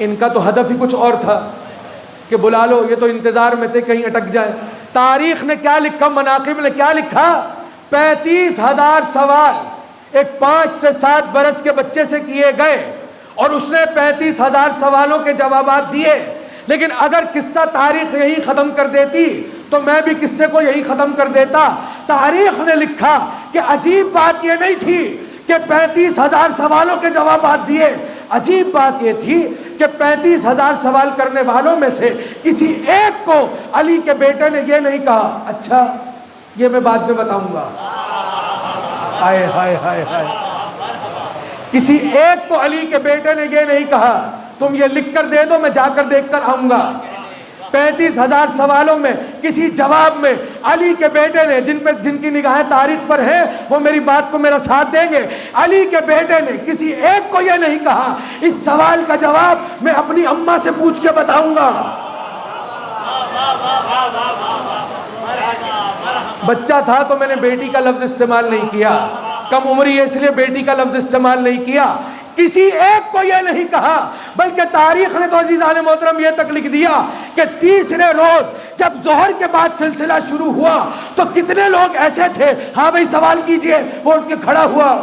Speaker 1: ان کا تو ہدف ہی کچھ اور تھا کہ بلا لو، یہ تو انتظار میں تھے کہیں اٹک جائے۔ تاریخ نے کیا لکھا، مناقب نے کیا لکھا، 35,000 سوال ایک 5 سے 7 برس کے بچے سے کیے گئے اور اس نے 35,000 سوالوں کے جوابات دیے۔ لیکن اگر قصہ تاریخ یہی ختم کر دیتی تو میں بھی قصے کو یہی ختم کر دیتا۔ تاریخ نے لکھا کہ عجیب بات یہ نہیں تھی کہ 35,000 سوالوں کے جوابات دیے، عجیب بات یہ تھی کہ 35,000 سوال کرنے والوں میں سے کسی ایک کو علی کے بیٹے نے یہ نہیں کہا اچھا یہ میں بعد میں بتاؤں گا۔ ہائے ہائے ہائے ہائے، کسی ایک کو علی کے بیٹے نے یہ نہیں کہا تم یہ لکھ کر دے دو میں جا کر دیکھ کر آؤں گا۔ 35,000 سوالوں میں کسی جواب میں علی کے بیٹے نے، جن کی نگاہیں تاریخ پر ہیں وہ میری بات کو میرا ساتھ دیں گے، علی کے بیٹے نے کسی ایک کو یہ نہیں کہا اس سوال کا جواب میں اپنی اماں سے پوچھ کے بتاؤں گا۔ بچہ تھا تو میں نے بیٹی کا لفظ استعمال نہیں کیا، کم عمری ہے اس لیے بیٹی کا لفظ استعمال نہیں کیا، کسی ایک کو یہ نہیں کہا، بلکہ تاریخ نے تو عزیزان محترم یہ تک لکھ دیا کہ تیسرے روز جب ظہر کے بعد سلسلہ شروع ہوا تو کتنے لوگ ایسے تھے، ہاں بھائی سوال کیجئے، وہ اٹھ کے کھڑا ہوا.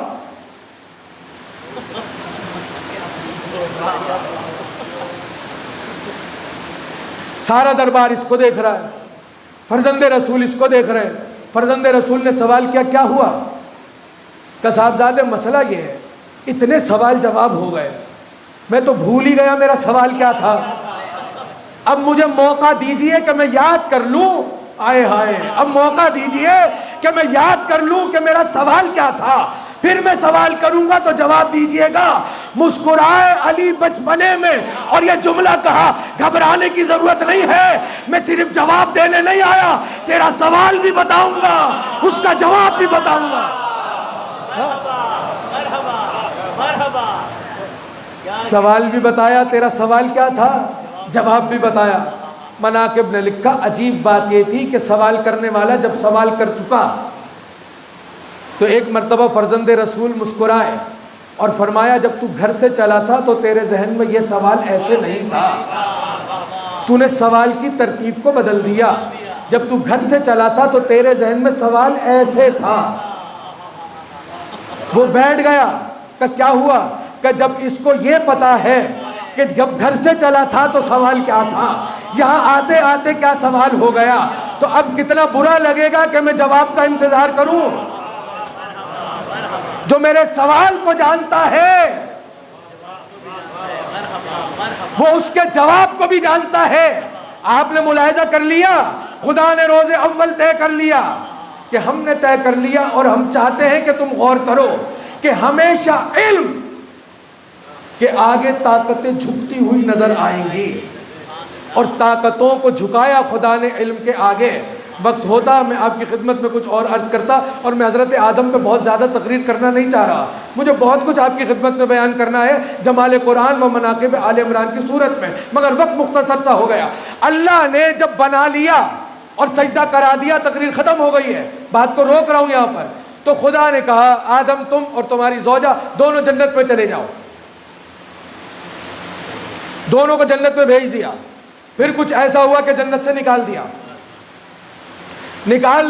Speaker 1: سارا دربار اس کو دیکھ رہا ہے، فرزند رسول اس کو دیکھ رہے ہیں. فرزند رسول نے سوال کیا، کیا ہوا؟ کہ صاحبزادے مسئلہ یہ ہے، اتنے سوال جواب ہو گئے، میں تو بھول ہی گیا میرا سوال کیا تھا. اب مجھے موقع دیجئے کہ میں یاد کر لوں. آئے ہائے، اب موقع دیجئے کہ میں یاد کر لوں کہ میرا سوال کیا تھا، پھر میں سوال کروں گا تو جواب دیجئے گا. مسکرائے علی بچپنے میں اور یہ جملہ کہا، گھبرانے کی ضرورت نہیں ہے، میں صرف جواب دینے نہیں آیا، تیرا سوال بھی بتاؤں گا، اس کا جواب بھی بتاؤں گا. سوال بھی بتایا، تیرا سوال کیا تھا، جواب بھی بتایا. مناقب نے لکھا عجیب بات یہ تھی کہ سوال کرنے والا جب سوال کر چکا تو ایک مرتبہ فرزند رسول مسکرائے اور فرمایا جب تو گھر سے چلا تھا تو تیرے ذہن میں یہ سوال ایسے نہیں تھا، تو نے سوال کی ترتیب کو بدل دیا. جب تو گھر سے چلا تھا تو تیرے ذہن میں سوال ایسے تھا. وہ بیٹھ گیا کہ کیا ہوا، کہ جب اس کو یہ پتا ہے کہ جب گھر سے چلا تھا تو سوال کیا تھا، یہاں آتے آتے کیا سوال ہو گیا، تو اب کتنا برا لگے گا کہ میں جواب کا انتظار کروں. جو میرے سوال کو جانتا ہے وہ اس کے جواب کو بھی جانتا ہے. آپ نے ملاحظہ کر لیا، خدا نے روز اول طے کر لیا کہ ہم نے طے کر لیا اور ہم چاہتے ہیں کہ تم غور کرو کہ ہمیشہ علم کے آگے طاقتیں جھکتی ہوئی نظر آئیں گی، اور طاقتوں کو جھکایا خدا نے علم کے آگے. وقت ہوتا میں آپ کی خدمت میں کچھ اور عرض کرتا، اور میں حضرت آدم پہ بہت زیادہ تقریر کرنا نہیں چاہ رہا، مجھے بہت کچھ آپ کی خدمت میں بیان کرنا ہے جمال قرآن و مناقب آل عمران کی صورت میں، مگر وقت مختصر سا ہو گیا. اللہ نے جب بنا لیا اور سجدہ کرا دیا، تقریر ختم ہو گئی ہے، بات کو روک رہا ہوں یہاں پر. تو خدا نے کہا آدم تم اور تمہاری زوجہ دونوں جنت میں چلے جاؤ. دونوں کو جنت میں بھیج دیا. پھر کچھ ایسا ہوا کہ جنت سے نکال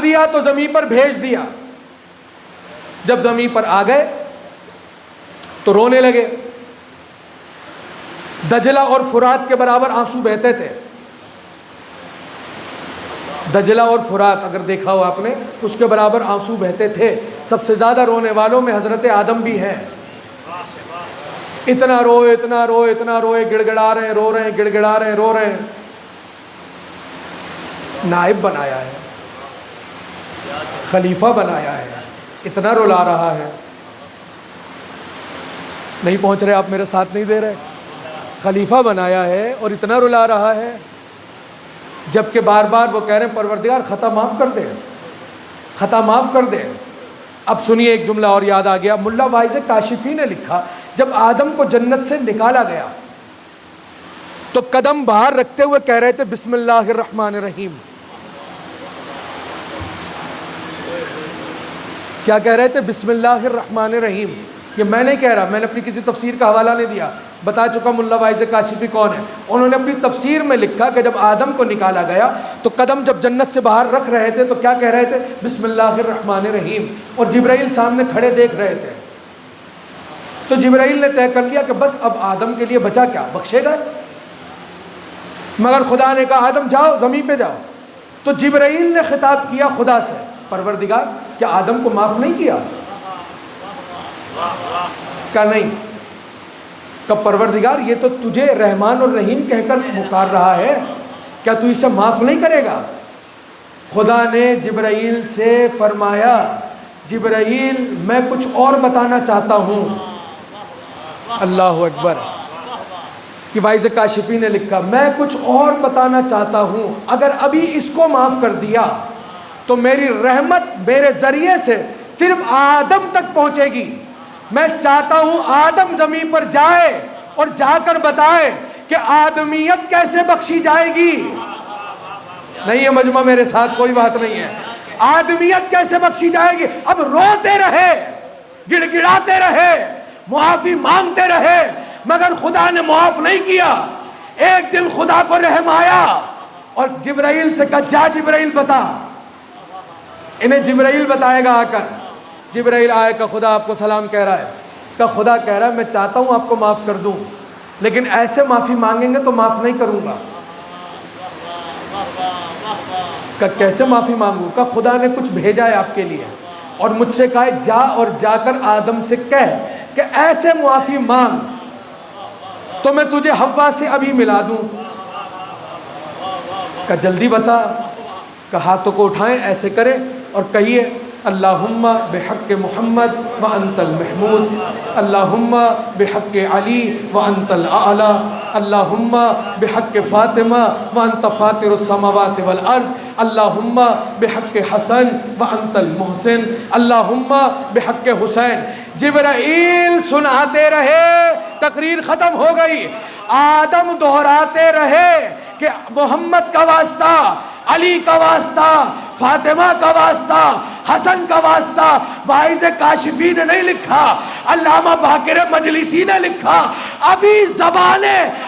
Speaker 1: دیا تو زمین پر بھیج دیا. جب زمین پر آ گئے تو رونے لگے. دجلہ اور فرات کے برابر آنسو بہتے تھے. دجلہ اور فرات اگر دیکھا ہو آپ نے، اس کے برابر آنسو بہتے تھے. سب سے زیادہ رونے والوں میں حضرت آدم بھی ہیں. اتنا روئے اتنا روئے اتنا روئے، گڑ گڑا رہے ہیں، رو رہے ہیں، گڑ گڑا رہے ہیں، رو رہے ہیں. نائب بنایا ہے، خلیفہ بنایا ہے، اتنا رلا رہا ہے. نہیں پہنچ رہے آپ، میرے ساتھ نہیں دے رہے. خلیفہ بنایا ہے اور اتنا رلا رہا ہے، جبکہ بار بار وہ کہہ رہے ہیں پروردگار خطا معاف کر دے، خطا معاف کر دے. اب سنیے ایک جملہ اور یاد آ گیا. ملا واعظ کاشفی نے لکھا جب آدم کو جنت سے نکالا گیا تو قدم باہر رکھتے ہوئے کہہ رہے تھے بسم اللہ الرحمن الرحیم. کیا کہہ رہے تھے؟ بسم اللہ الرحمن الرحیم. یہ میں نہیں کہہ رہا، میں نے اپنی کسی تفسیر کا حوالہ نہیں دیا، بتا چکا ملا واعظ کاشفی کون ہے. انہوں نے اپنی تفسیر میں لکھا کہ جب آدم کو نکالا گیا تو قدم جب جنت سے باہر رکھ رہے تھے تو کیا کہہ رہے تھے؟ بسم اللہ الرحمن الرحیم. اور جبرائیل سامنے کھڑے دیکھ رہے تھے. تو جبرائیل نے طے کر لیا کہ بس اب آدم کے لیے بچا کیا، بخشے گا. مگر خدا نے کہا آدم جاؤ، زمین پہ جاؤ. تو جبرائیل نے خطاب کیا خدا سے، پروردگار کیا آدم کو معاف نہیں کیا؟ کہا نہیں. کہ پروردگار یہ تو تجھے رحمان اور رحیم کہہ کر پکار رہا ہے، کیا تو اسے معاف نہیں کرے گا؟ خدا نے جبرائیل سے فرمایا جبرائیل میں کچھ اور بتانا چاہتا ہوں. اللہ اکبر. کہ واعظ کاشفی نے لکھا میں کچھ اور بتانا چاہتا ہوں، اگر ابھی اس کو معاف کر دیا تو میری رحمت میرے ذریعے سے صرف آدم تک پہنچے گی. میں چاہتا ہوں آدم زمین پر جائے اور جا کر بتائے کہ آدمیت کیسے بخشی جائے گی. نہیں ہے مجمع میرے ساتھ، کوئی بات نہیں ہے. آدمیت کیسے بخشی جائے گی. اب روتے رہے، گڑ گڑاتے رہے، معافی مانگتے رہے مگر خدا نے معاف نہیں کیا۔ ایک دن خدا کو رحم آیا اور جبرائیل سے کہا جا جبرائیل بتا، انہیں جبرائیل بتائے گا آ کر۔ جبرائیل آئے کہ خدا آپ کو سلام کہہ رہا ہے، کہ خدا کہہ رہا ہے میں چاہتا ہوں آپ کو معاف کر دوں، لیکن ایسے معافی مانگیں گے تو معاف نہیں کروں گا۔ کہ کیسے معافی مانگوں؟ کہ خدا نے کچھ بھیجا ہے آپ کے لیے اور مجھ سے کہا ہے جا اور جا کر آدم سے کہہ کہ ایسے معافی مانگ تو میں تجھے حوا سے ابھی ملا دوں۔ کہ جلدی بتا۔ کہ ہاتھوں کو اٹھائیں، ایسے کریں اور کہیے اللہم بحق محمد وانت المحمود، اللہم بحق علی وانت الاعلی، اللہم بحق فاطمہ وانت فاطر السماوات والارض، اللہم بحق حسن وانت المحسن، اللہم بحق حسین۔ جبرائیل سناتے رہے، تقریر ختم ہو گئی۔ آدم دہراتے رہے کہ محمد کا واسطہ، علی کا واسطہ، فاطمہ کا واسطہ، حسن کا واسطہ۔ واعظ کاشفی نے نہیں لکھا، علامہ باقر مجلسی نے لکھا، ابھی زبان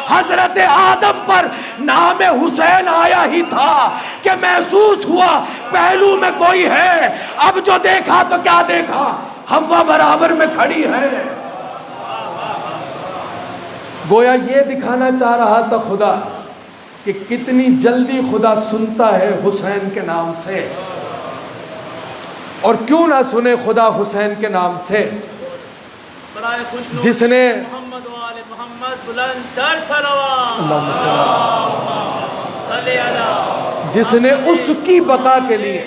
Speaker 1: حضرت آدم پر نام حسین آیا ہی تھا کہ محسوس ہوا پہلو میں کوئی ہے۔ اب جو دیکھا تو کیا دیکھا، حوا برابر میں کھڑی ہے۔ گویا یہ دکھانا چاہ رہا تھا خدا کہ کتنی جلدی خدا سنتا ہے حسین کے نام سے، اور کیوں نہ سنے خدا حسین کے نام سے، جس نے
Speaker 2: محمد وآل محمد بلند تر صلوات
Speaker 1: اللہم
Speaker 2: صلی اللہ،
Speaker 1: جس نے اس کی بقا کے لیے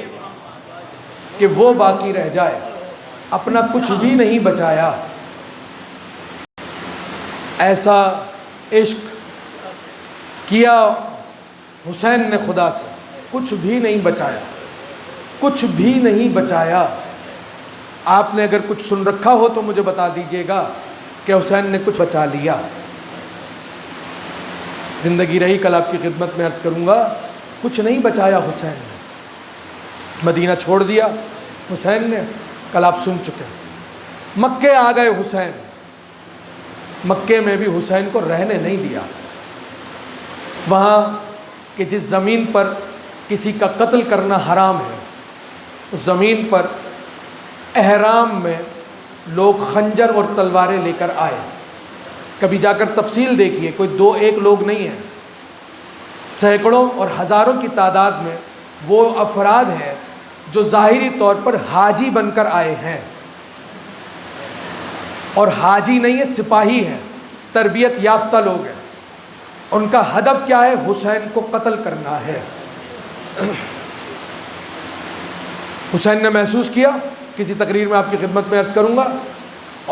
Speaker 1: کہ وہ باقی رہ جائے اپنا کچھ بھی نہیں بچایا۔ ایسا عشق کیا حسین نے خدا سے، کچھ بھی نہیں بچایا، کچھ بھی نہیں بچایا۔ آپ نے اگر کچھ سن رکھا ہو تو مجھے بتا دیجئے گا کہ حسین نے کچھ بچا لیا۔ زندگی رہی کل آپ کی خدمت میں عرض کروں گا، کچھ نہیں بچایا حسین نے۔ مدینہ چھوڑ دیا حسین نے، کل آپ سن چکے۔ مکے آ گئے حسین، مکے میں بھی حسین کو رہنے نہیں دیا۔ وہاں کہ جس زمین پر کسی کا قتل کرنا حرام ہے، اس زمین پر احرام میں لوگ خنجر اور تلواریں لے کر آئے۔ کبھی جا کر تفصیل دیکھیے، کوئی دو ایک لوگ نہیں ہیں، سینکڑوں اور ہزاروں کی تعداد میں وہ افراد ہیں جو ظاہری طور پر حاجی بن کر آئے ہیں، اور حاجی نہیں ہے، سپاہی ہیں، تربیت یافتہ لوگ ہیں۔ ان کا ہدف کیا ہے؟ حسین کو قتل کرنا ہے۔ حسین نے محسوس کیا، کسی تقریر میں آپ کی خدمت میں عرض کروں گا،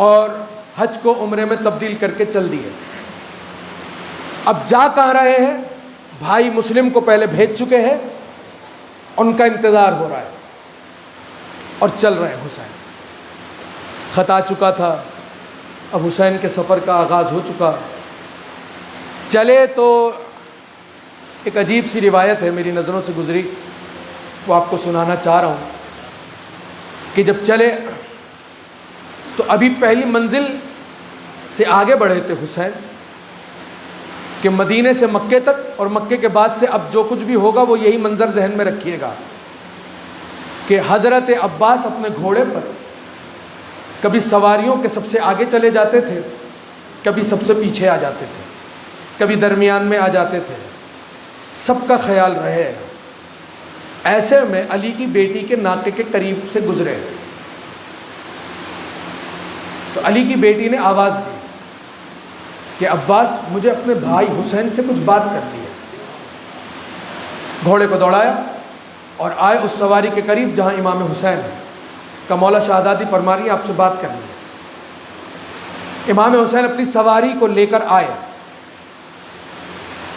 Speaker 1: اور حج کو عمرے میں تبدیل کر کے چل دیے۔ اب جا کہاں رہے ہیں؟ بھائی مسلم کو پہلے بھیج چکے ہیں، ان کا انتظار ہو رہا ہے، اور چل رہے ہیں۔ حسین خط آ چکا تھا، اب حسین کے سفر کا آغاز ہو چکا۔ چلے تو ایک عجیب سی روایت ہے میری نظروں سے گزری، وہ آپ کو سنانا چاہ رہا ہوں کہ جب چلے تو ابھی پہلی منزل سے آگے بڑھے تھے حسین کہ مدینے سے مکے تک، اور مکے کے بعد سے اب جو کچھ بھی ہوگا وہ یہی منظر ذہن میں رکھیے گا کہ حضرت عباس اپنے گھوڑے پر کبھی سواریوں کے سب سے آگے چلے جاتے تھے، کبھی سب سے پیچھے آ جاتے تھے، کبھی درمیان میں آ جاتے تھے، سب کا خیال رہے۔ ایسے میں علی کی بیٹی کے ناکے کے قریب سے گزرے تو علی کی بیٹی نے آواز دی کہ عباس مجھے اپنے بھائی حسین سے کچھ بات کرنی ہے۔ گھوڑے کو دوڑایا اور آئے اس سواری کے قریب جہاں امام حسین ہے، کہ مولا شہزادی فرما رہی ہے آپ سے بات کرنی ہے۔ امام حسین اپنی سواری کو لے کر آئے،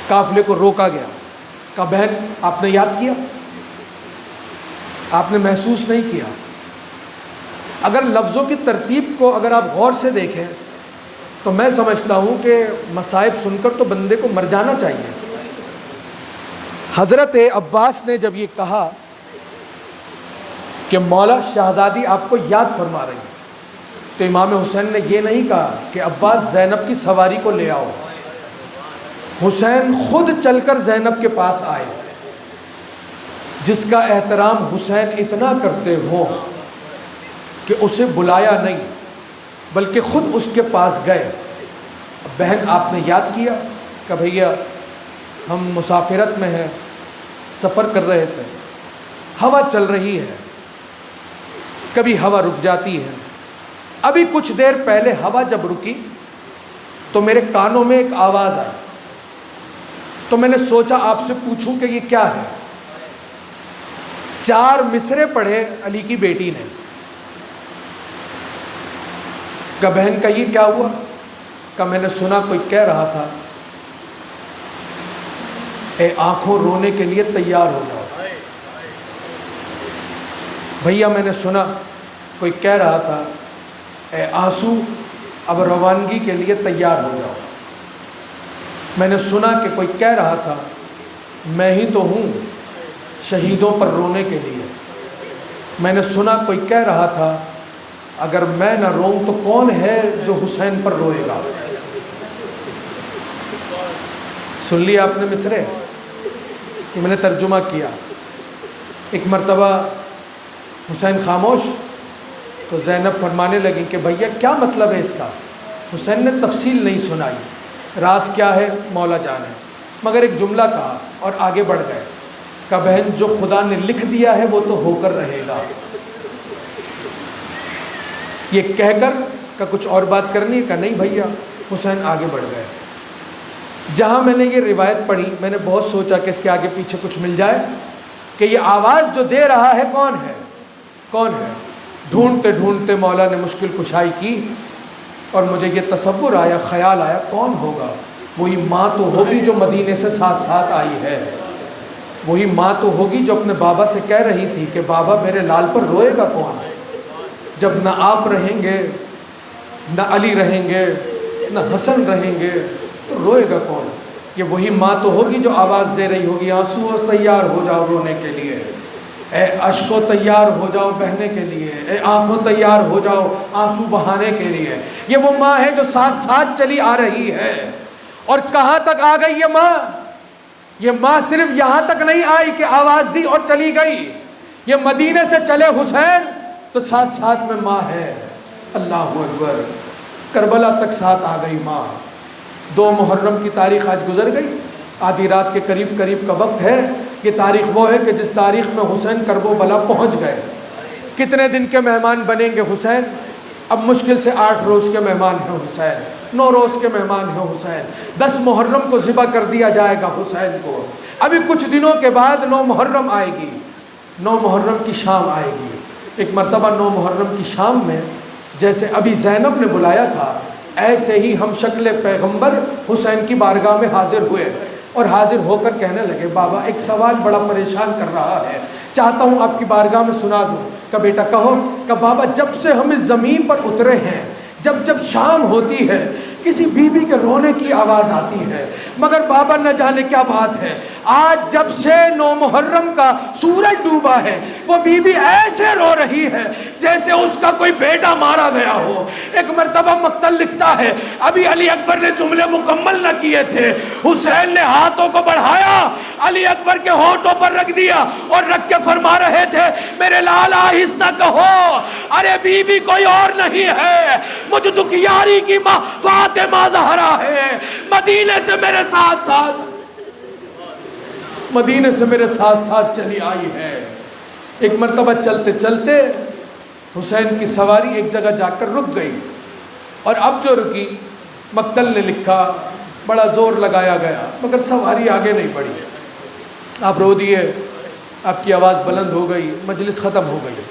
Speaker 1: قافلے کو روکا گیا، کہا بہن آپ نے یاد کیا، آپ نے محسوس نہیں کیا۔ اگر لفظوں کی ترتیب کو اگر آپ غور سے دیکھیں تو میں سمجھتا ہوں کہ مصائب سن کر تو بندے کو مر جانا چاہیے۔ حضرت عباس نے جب یہ کہا کہ مولا شہزادی آپ کو یاد فرما رہی ہے، تو امام حسین نے یہ نہیں کہا کہ عباس زینب کی سواری کو لے آؤ، حسین خود چل کر زینب کے پاس آئے، جس کا احترام حسین اتنا کرتے ہو کہ اسے بلایا نہیں بلکہ خود اس کے پاس گئے۔ بہن آپ نے یاد کیا کہ بھیا ہم مسافرت میں ہیں، سفر کر رہے تھے، ہوا چل رہی ہے، کبھی ہوا رک جاتی ہے، ابھی کچھ دیر پہلے ہوا جب رکی تو میرے کانوں میں ایک آواز آئی، تو میں نے سوچا آپ سے پوچھوں کہ یہ کیا ہے۔ 4 مصرے پڑھے علی کی بیٹی نے، کہ بہن کا یہ کیا ہوا؟ کہ میں نے سنا کوئی کہہ رہا تھا اے آنکھوں رونے کے لیے تیار ہو جاؤ۔ بھیا میں نے سنا کوئی کہہ رہا تھا اے آنسو اب روانگی کے لیے تیار ہو جاؤ۔ میں نے سنا کہ کوئی کہہ رہا تھا میں ہی تو ہوں شہیدوں پر رونے کے لیے۔ میں نے سنا کوئی کہہ رہا تھا اگر میں نہ روؤں تو کون ہے جو حسین پر روئے گا۔ سن لیا آپ نے مصرے کہ میں نے ترجمہ کیا۔ ایک مرتبہ حسین خاموش تو زینب فرمانے لگی کہ بھیا کیا مطلب ہے اس کا؟ حسین نے تفصیل نہیں سنائی، راز کیا ہے مولا جانے، مگر ایک جملہ کہا اور آگے بڑھ گئے کہ بہن جو خدا نے لکھ دیا ہے وہ تو ہو کر رہے گا۔ یہ کہہ کر کہ کچھ اور بات کرنی ہے کہ نہیں بھیا، حسین آگے بڑھ گئے۔ جہاں میں نے یہ روایت پڑھی میں نے بہت سوچا کہ اس کے آگے پیچھے کچھ مل جائے کہ یہ آواز جو دے رہا ہے کون ہے، کون ہے؟ ڈھونڈتے ڈھونڈتے مولا نے مشکل کشائی کی اور مجھے یہ تصور آیا، خیال آیا کون ہوگا؟ وہی ماں تو ہوگی جو مدینے سے ساتھ ساتھ آئی ہے، وہی ماں تو ہوگی جو اپنے بابا سے کہہ رہی تھی کہ بابا میرے لال پر روئے گا کون؟ جب نہ آپ رہیں گے، نہ علی رہیں گے، نہ حسن رہیں گے تو روئے گا کون؟ یہ وہی ماں تو ہوگی جو آواز دے رہی ہوگی آنسو تیار ہو جاؤ رونے کے لیے، اے اشکو تیار ہو جاؤ بہنے کے لیے، اے آنکھوں تیار ہو جاؤ آنسو بہانے کے لیے۔ یہ وہ ماں ہے جو ساتھ ساتھ چلی آ رہی ہے۔ اور کہاں تک آ گئی یہ ماں؟ یہ ماں صرف یہاں تک نہیں آئی کہ آواز دی اور چلی گئی، یہ مدینے سے چلے حسین تو ساتھ ساتھ میں ماں ہے۔ اللہ اکبر، کربلا تک ساتھ آ گئی ماں۔ 2 محرم کی تاریخ آج گزر گئی، آدھی رات کے قریب قریب کا وقت ہے۔ یہ تاریخ وہ ہے کہ جس تاریخ میں حسین کرب و بلا پہنچ گئے۔ کتنے دن کے مہمان بنیں گے حسین؟ اب مشکل سے 8 روز کے مہمان ہیں حسین، 9 روز کے مہمان ہیں حسین، 10 محرم کو ذبح کر دیا جائے گا حسین کو۔ ابھی کچھ دنوں کے بعد 9 محرم آئے گی، 9 محرم کی شام آئے گی۔ ایک مرتبہ 9 محرم کی شام میں جیسے ابھی زینب نے بلایا تھا ایسے ہی ہم شکل پیغمبر حسین کی بارگاہ میں حاضر ہوئے اور حاضر ہو کر کہنے لگے بابا ایک سوال بڑا پریشان کر رہا ہے، چاہتا ہوں آپ کی بارگاہ میں سنا دوں۔ کہ بیٹا کہو۔ کہ بابا جب سے ہم اس زمین پر اترے ہیں جب شام ہوتی ہے کسی بی بی کے رونے کی آواز آتی ہے، مگر بابا نہ جانے کیا بات ہے آج جب سے 9 محرم کا سورج ڈوبا ہے وہ بی بی ایسے رو رہی ہے جیسے اس کا کوئی بیٹا مارا گیا ہو۔ ایک مرتبہ مقتل لکھتا ہے ابھی علی اکبر نے جملے مکمل نہ کیے تھے، حسین نے ہاتھوں کو بڑھایا علی اکبر کے ہونٹوں پر رکھ دیا اور رکھ کے فرما رہے تھے میرے لال آہستہ کہو، ارے بی بی کوئی اور نہیں ہے، مجھ دکھیاری کی ماں فاطمہ زہرا ہے، مدینے سے میرے ساتھ ساتھ مدینے سے میرے ساتھ ساتھ چلی آئی ہے۔ ایک مرتبہ چلتے چلتے حسین کی سواری ایک جگہ جا کر رک گئی اور اب جو رکی مقتل نے لکھا بڑا زور لگایا گیا مگر سواری آگے نہیں بڑھی، آپ رو دیے، آپ کی آواز بلند ہو گئی، مجلس ختم ہو گئی۔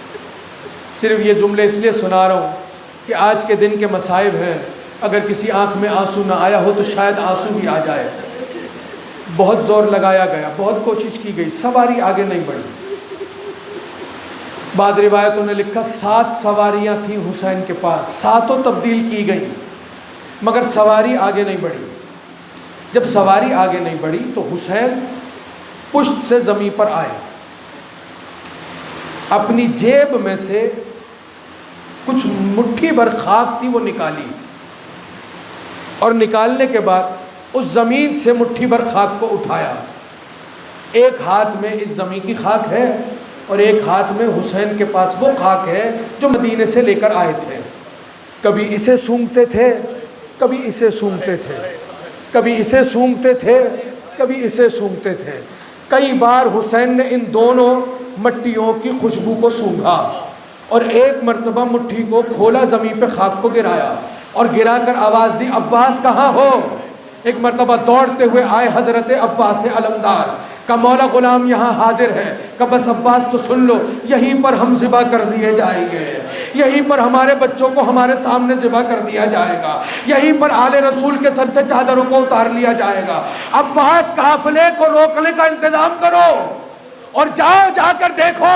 Speaker 1: صرف یہ جملے اس لیے سنا رہا ہوں کہ آج کے دن کے مصائب ہیں، اگر کسی آنکھ میں آنسو نہ آیا ہو تو شاید آنسو بھی آ جائے۔ بہت زور لگایا گیا، بہت کوشش کی گئی، سواری آگے نہیں بڑھی۔ بعض روایتوں نے لکھا 7 سواریاں تھیں حسین کے پاس، 7 تبدیل کی گئی مگر سواری آگے نہیں بڑھی۔ جب سواری آگے نہیں بڑھی تو حسین پشت سے زمین پر آئے، اپنی جیب میں سے کچھ مٹھی بھر خاک تھی وہ نکالی، اور نکالنے کے بعد اس زمین سے مٹھی بھر خاک کو اٹھایا، ایک ہاتھ میں اس زمین کی خاک ہے اور ایک ہاتھ میں حسین کے پاس وہ خاک ہے جو مدینے سے لے کر آئے تھے۔ کبھی اسے سونگھتے تھے، کبھی اسے سونگھتے تھے، کبھی اسے سونگھتے تھے، کبھی اسے سونگھتے تھے۔ کئی بار حسین نے ان دونوں مٹیوں کی خوشبو کو سونگھا، اور ایک مرتبہ مٹھی کو کھولا، زمین پہ خاک کو گرایا اور گرا کر آواز دی، عباس کہاں ہو؟ ایک مرتبہ دوڑتے ہوئے آئے حضرت عباس علمدار، کہ مولا غلام یہاں حاضر ہے، کہ بس عباس تو سن لو، یہیں پر ہم ذبح کر دیے جائیں گے، یہیں پر ہمارے بچوں کو ہمارے سامنے ذبح کر دیا جائے گا، یہیں پر آل رسول کے سر سے چادروں کو اتار لیا جائے گا۔ عباس قافلے کو روکنے کا انتظام کرو اور جاؤ، جا کر دیکھو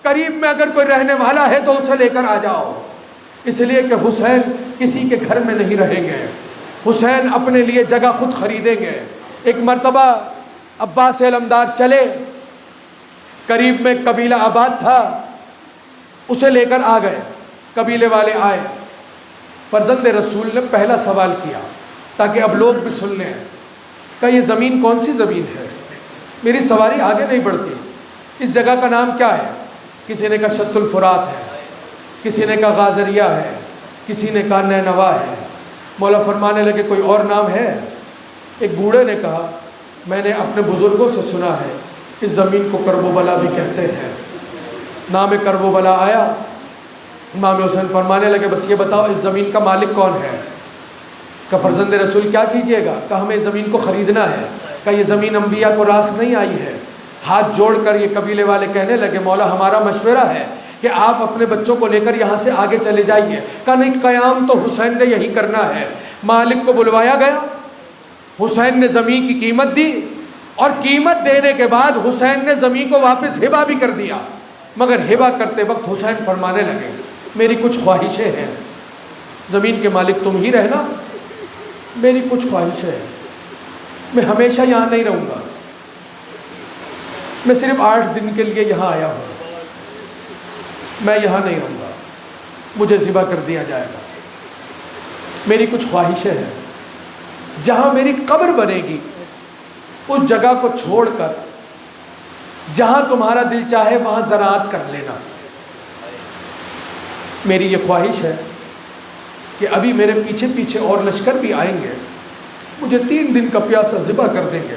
Speaker 1: قریب میں اگر کوئی رہنے والا ہے تو اسے لے کر آ جاؤ، اس لیے کہ حسین کسی کے گھر میں نہیں رہیں گے، حسین اپنے لیے جگہ خود خریدیں گے۔ ایک مرتبہ عباس علمدار چلے، قریب میں قبیلہ آباد تھا، اسے لے کر آ گئے، قبیلے والے آئے، فرزند رسول نے پہلا سوال کیا تاکہ اب لوگ بھی سن لیں کہ یہ زمین کون سی زمین ہے، میری سواری آگے نہیں بڑھتی، اس جگہ کا نام کیا ہے؟ کسی نے کہا شط الفرات ہے، کسی نے کہا غازریہ ہے، کسی نے کہا نینوا ہے۔ مولا فرمانے لگے کوئی اور نام ہے؟ ایک بوڑھے نے کہا میں نے اپنے بزرگوں سے سنا ہے اس زمین کو کرب و بلا بھی کہتے ہیں۔ نام کرب و بلا آیا، امام حسین فرمانے لگے بس یہ بتاؤ اس زمین کا مالک کون ہے؟ کہ فرزند رسول کیا کیجئے گا؟ کہ ہمیں زمین کو خریدنا ہے۔ کہ یہ زمین انبیاء کو راس نہیں آئی ہے۔ ہاتھ جوڑ کر یہ قبیلے والے کہنے لگے مولا ہمارا مشورہ ہے کہ آپ اپنے بچوں کو لے کر یہاں سے آگے چلے جائیے۔ کہا نہیں، قیام تو حسین نے یہی کرنا ہے۔ مالک کو بلوایا گیا، حسین نے زمین کی قیمت دی، اور قیمت دینے کے بعد حسین نے زمین کو واپس ہبہ بھی کر دیا، مگر ہبہ کرتے وقت حسین فرمانے لگے میری کچھ خواہشیں ہیں، زمین کے مالک تم ہی رہنا، میری کچھ خواہشیں ہیں، میں ہمیشہ یہاں نہیں رہوں گا، میں صرف 8 دن کے لیے یہاں آیا ہوں، میں یہاں نہیں رہوں گا، مجھے ذبح کر دیا جائے گا، میری کچھ خواہشیں ہیں، جہاں میری قبر بنے گی اس جگہ کو چھوڑ کر جہاں تمہارا دل چاہے وہاں زراعت کر لینا۔ میری یہ خواہش ہے کہ ابھی میرے پیچھے پیچھے اور لشکر بھی آئیں گے، مجھے 3 دن کا پیاسا ذبح کر دیں گے،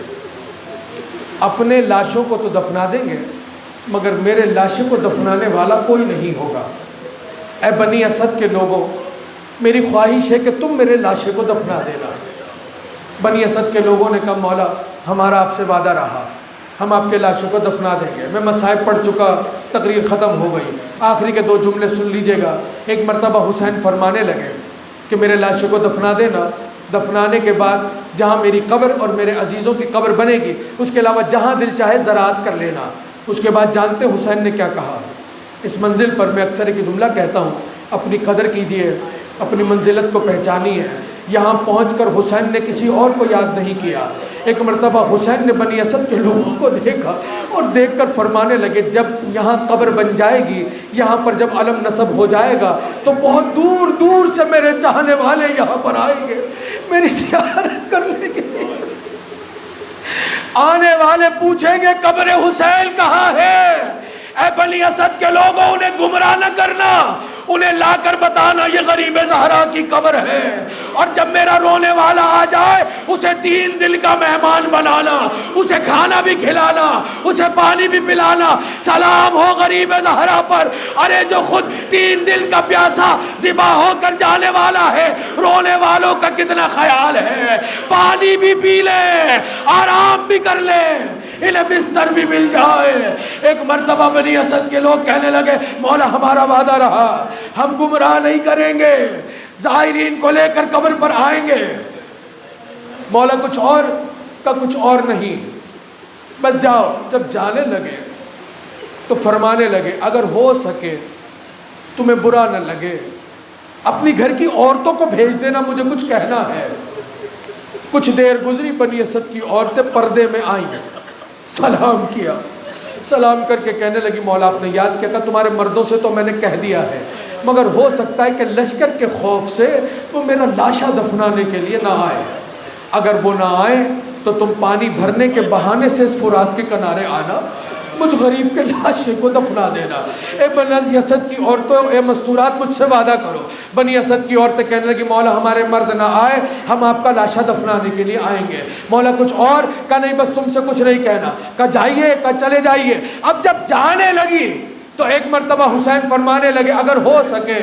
Speaker 1: اپنے لاشوں کو تو دفنا دیں گے مگر میرے لاشوں کو دفنانے والا کوئی نہیں ہوگا۔ اے بنی اسد کے لوگوں، میری خواہش ہے کہ تم میرے لاشے کو دفنا دینا۔ بنی اسد کے لوگوں نے کہا مولا ہمارا آپ سے وعدہ رہا، ہم آپ کے لاشوں کو دفنا دیں گے۔ میں مصائب پڑھ چکا، تقریر ختم ہو گئی، آخری کے 2 جملے سن لیجئے گا۔ ایک مرتبہ حسین فرمانے لگے کہ میرے لاشوں کو دفنا دینا، دفنانے کے بعد جہاں میری قبر اور میرے عزیزوں کی قبر بنے گی اس کے علاوہ جہاں دل چاہے زراعت کر لینا۔ اس کے بعد جانتے حسین نے کیا کہا؟ اس منزل پر میں اکثر ایک جملہ کہتا ہوں، اپنی قدر کیجئے، اپنی منزلت کو پہچانیے۔ یہاں پہنچ کر حسین نے کسی اور کو یاد نہیں کیا۔ ایک مرتبہ حسین نے بنی اسد کے لوگوں کو دیکھا اور دیکھ کر فرمانے لگے جب یہاں قبر بن جائے گی، یہاں پر جب علم نصب ہو جائے گا تو بہت دور دور سے میرے چاہنے والے یہاں پر آئیں گے، میری زیارت کرنے کے لیے آنے والے پوچھیں گے قبر حسین کہاں ہے؟ اے بنی اسد کے لوگوں انہیں گمراہ نہ کرنا، انہیں لا کر بتانا یہ غریب زہرا کی قبر ہے، اور جب میرا رونے والا آ جائے اسے 3 دن کا مہمان بنانا، اسے کھانا بھی کھلانا، اسے پانی بھی پلانا۔ سلام ہو غریب زہرا پر، ارے جو خود 3 دن کا پیاسا ذبح ہو کر جانے والا ہے، رونے والوں کا کتنا خیال ہے۔ پانی بھی پی لیں، آرام بھی کر لیں، انہیں بستر بھی مل جائے۔ ایک مرتبہ بنی اسد کے لوگ کہنے لگے مولا ہمارا وعدہ رہا، ہم گمراہ نہیں کریں گے، زائرین کو لے کر قبر پر آئیں گے۔ مولا کچھ اور کا کچھ اور نہیں، بس جاؤ۔ جب جانے لگے تو فرمانے لگے اگر ہو سکے تمہیں برا نہ لگے اپنی گھر کی عورتوں کو بھیج دینا، مجھے کچھ کہنا ہے۔ کچھ دیر گزری، بنی اسد کی عورتیں پردے میں آئیں، سلام کیا، سلام کر کے کہنے لگی مولا آپ نے یاد کیا؟ کہ تمہارے مردوں سے تو میں نے کہہ دیا ہے مگر ہو سکتا ہے کہ لشکر کے خوف سے تو میرا لاشا دفنانے کے لیے نہ آئے۔ اگر وہ نہ آئے تو تم پانی بھرنے کے بہانے سے اس فرات کے کنارے آنا، مجھ غریب کے لاشے کو دفنا دینا۔ اے بنی اسد کی عورتوں، اے مستورات، مجھ سے وعدہ کرو۔ بنی اسد کی عورتیں کہنے لگی مولا ہمارے مرد نہ آئے، ہم آپ کا لاشا دفنانے کے لیے آئیں گے۔ مولا کچھ اور؟ کہا نہیں بس تم سے کچھ نہیں کہنا۔ کہا جائیے، کہا چلے جائیے۔ اب جب جانے لگی تو ایک مرتبہ حسین فرمانے لگے اگر ہو سکے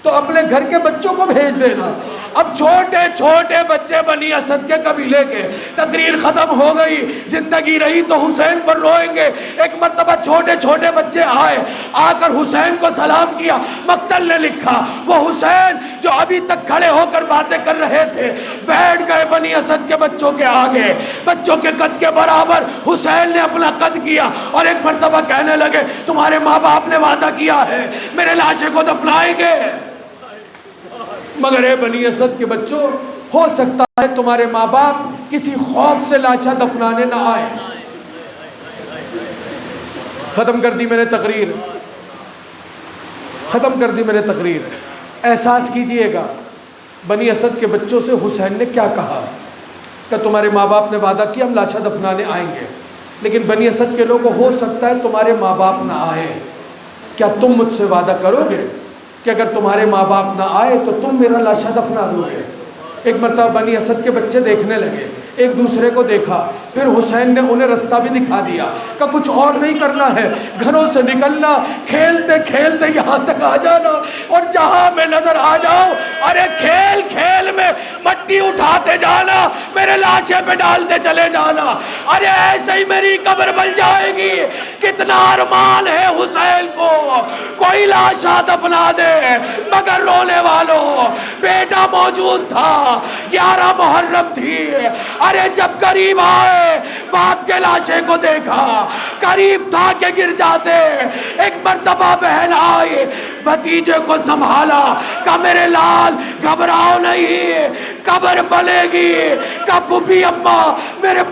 Speaker 1: تو اپنے گھر کے بچوں کو بھیج دینا۔ اب چھوٹے چھوٹے بچے بنی اسد کے قبیلے کے، تقریر ختم ہو گئی، زندگی رہی تو حسین پر روئیں گے۔ ایک مرتبہ چھوٹے چھوٹے بچے آئے، آ کر حسین کو سلام کیا۔ مقتل نے لکھا وہ حسین جو ابھی تک کھڑے ہو کر باتیں کر رہے تھے بیٹھ گئے بنی اسد کے بچوں کے آگے، بچوں کے قد کے برابر حسین نے اپنا قد کیا اور ایک مرتبہ کہنے لگے تمہارے ماں باپ نے وعدہ کیا ہے میرے لاشے کو دفنائیں گے، مگر اے بنی اسد کے بچوں ہو سکتا ہے تمہارے ماں باپ کسی خوف سے لاشا دفنانے نہ آئے۔ ختم کر دی میں نے تقریر۔ احساس کیجئے گا بنی اسد کے بچوں سے حسین نے کیا کہا کہ تمہارے ماں باپ نے وعدہ کیا ہم لاشا دفنانے آئیں گے، لیکن بنی اسد کے لوگوں ہو سکتا ہے تمہارے ماں باپ نہ آئے، کیا تم مجھ سے وعدہ کرو گے کہ اگر تمہارے ماں باپ نہ آئے تو تم میرا لاشا دفنا دو گے؟ ایک مرتبہ بنی اسد کے بچے دیکھنے لگے، ایک دوسرے کو دیکھا، پھر حسین نے انہیں رستہ بھی دکھا دیا کہ کچھ اور نہیں کرنا ہے، گھروں سے نکلنا، کھیلتے کھیلتے یہاں تک آ جانا اور جہاں میں نظر آ جاؤ ارے کھیل کھیل میں مٹی اٹھاتے جانا، میرے لاشے پہ ڈالتے چلے جانا، ارے ایسے ہی میری قبر بن جائے گی۔ کتنا ارمان ہے حسین کو کوئی لاشا دفنا دے، مگر رونے والوں بیٹا موجود تھا، 11 محرم تھی، ارے جب قریب آئے باپ کے لاشے کو دیکھا، قریب تھا کہ گر جاتے، ایک مرتبہ بہن آئی بھتیجے کو سنبھالا، کہا میرے لال گھبراؤ نہیں قبر پلے گی، کہا پھوپھی اماں میرے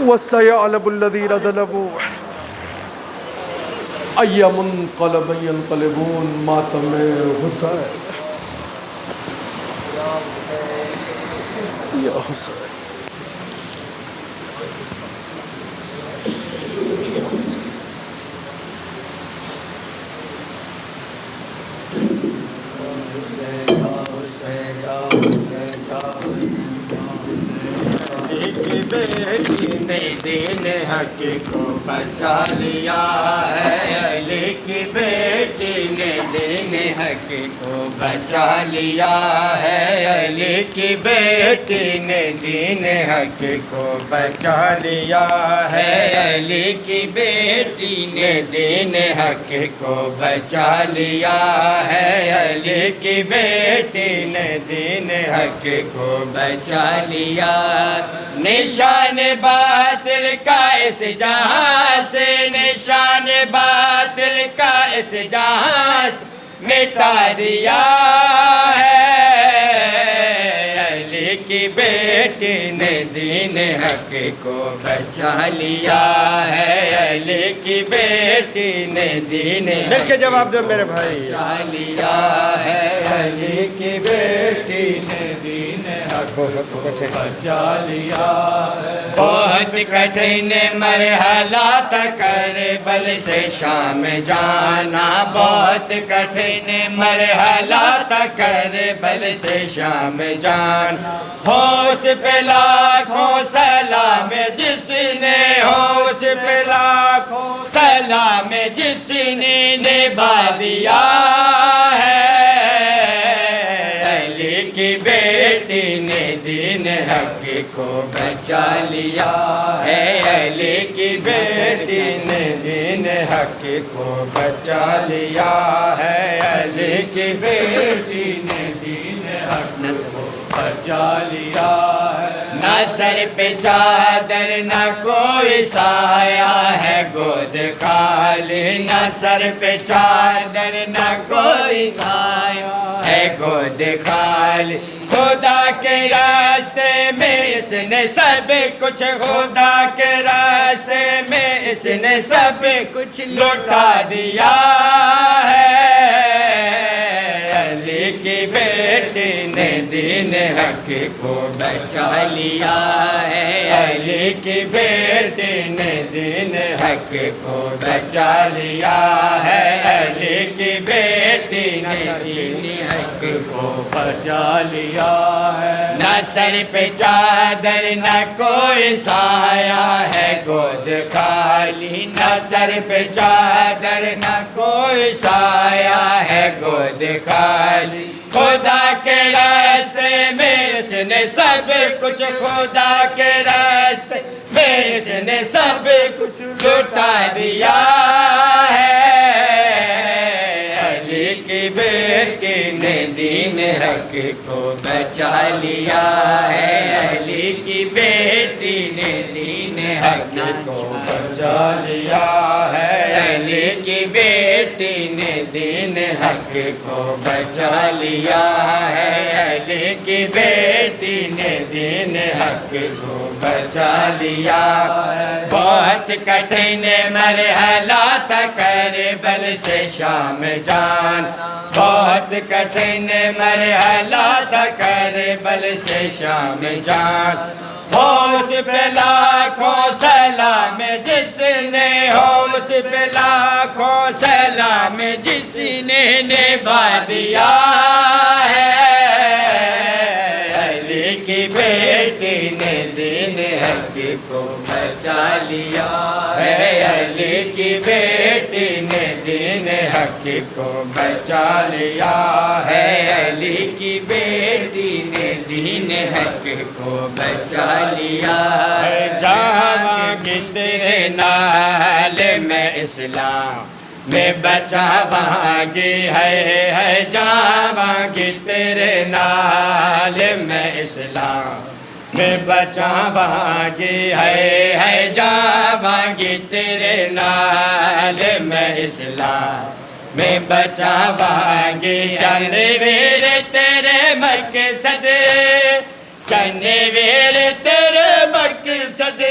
Speaker 1: وَسَيَعْلَمُ الَّذِينَ ظَلَمُوا أَيَّ مُنْقَلَبٍ يَنْقَلِبُونَ ماتم حسین یا حسین۔
Speaker 3: بیٹی نے دین حق کو بچا لیا ہے، علی کی بیٹی نے دین حق کو بچا لیا ہے، علی کی بیٹی نے دین حق کو بچا لیا ہے، علی کی بیٹی نے دین حق کو بچا لیا ہے، علی کی بیٹی نے دین حق کو بچا لیا، نشان باطل کا اس جہاں سے، نشان باطل کا اس جہاں سے مٹا دیا ہے، علی کی بیٹی نے دین حق کو بچا لیا ہے، علی کی بیٹی نے دین مل کے جواب دو میرے بھائی، بچا لیا ہے، علی کی بیٹی نے دین حق کو بچا لیا ہے۔ بہت کٹھن مرحلہ تھا کربل سے شام جانا، بہت کٹھن مرحلہ تھا کربل سے شام جانا، ہوش پہ لاکھوں سلام جس نے، ہوش پہ لاکھوں سلام جس نے نبھا دیا ہے، علی کی بیٹی نے دین حق کو بچا لیا ہے، علی کی بیٹی نے دین حق کو بچا لیا ہے، علی کی بیٹی نے دین حق کو بچا لیا ہے، نہ سر پہ چادر نہ کوئی سایہ ہے گود خالی، نہ سر پہ چادر نہ کوئی سایہ ہے ہے گود خالی خدا کے راستے میں اس نے سب کچھ خدا کے راستے میں اس نے سب کچھ لوٹا دیا ہے علی کی بیٹی نے دین حق کو بچا لیا ہے علی کی بیٹی نے دین حق کو بچا لیا ہے علی کی بیٹی نے دین حق کو
Speaker 2: بچا لیا ہے
Speaker 3: نہ سر پہ چادر نہ کوئی سایہ ہے گود خالی نہ سر پہ چادر نہ کوئی سایہ ہے گود خالی خدا کے راستے میں اس نے سب کچھ خدا کے راستے میں اس نے سب کچھ لوٹا دیا ہے علی کی بیٹی نے دین حق کو بچا لیا ہے علی کی بیٹی نے دین حق کو بچا لیا ہے علی کی بیٹی نے دین حق کو بچا لیا ہے علی کی بیٹی نے دین حق کو بچا لیا بہت کٹھن مرحلہ تھا کربلا سے شام جان بہت کٹھن مرحلہ تھا کربلا سے شام جان ہو اس پہ لاکھوں سلام جس نے ہو اس پہ لاکھوں سلام جس نے نبھا دیا ہے علی کی بیٹی نے دین حق کو بچا لیا ہے علی کی بیٹی نے دین حق کو بچا لیا ہے علی کی بیٹی نے دین حق کو بچا لیا ہے جہاں کی تیرے نال میں اسلام میں بچا بھاگی ہے جہاں کی تیرے نال میں اسلام میں بچا بھاگی ہے جہاں کی تیرے نال میں اسلام میں بچا بھاگی چند ویر تیرے مقصد چند ویر تیرے مقصد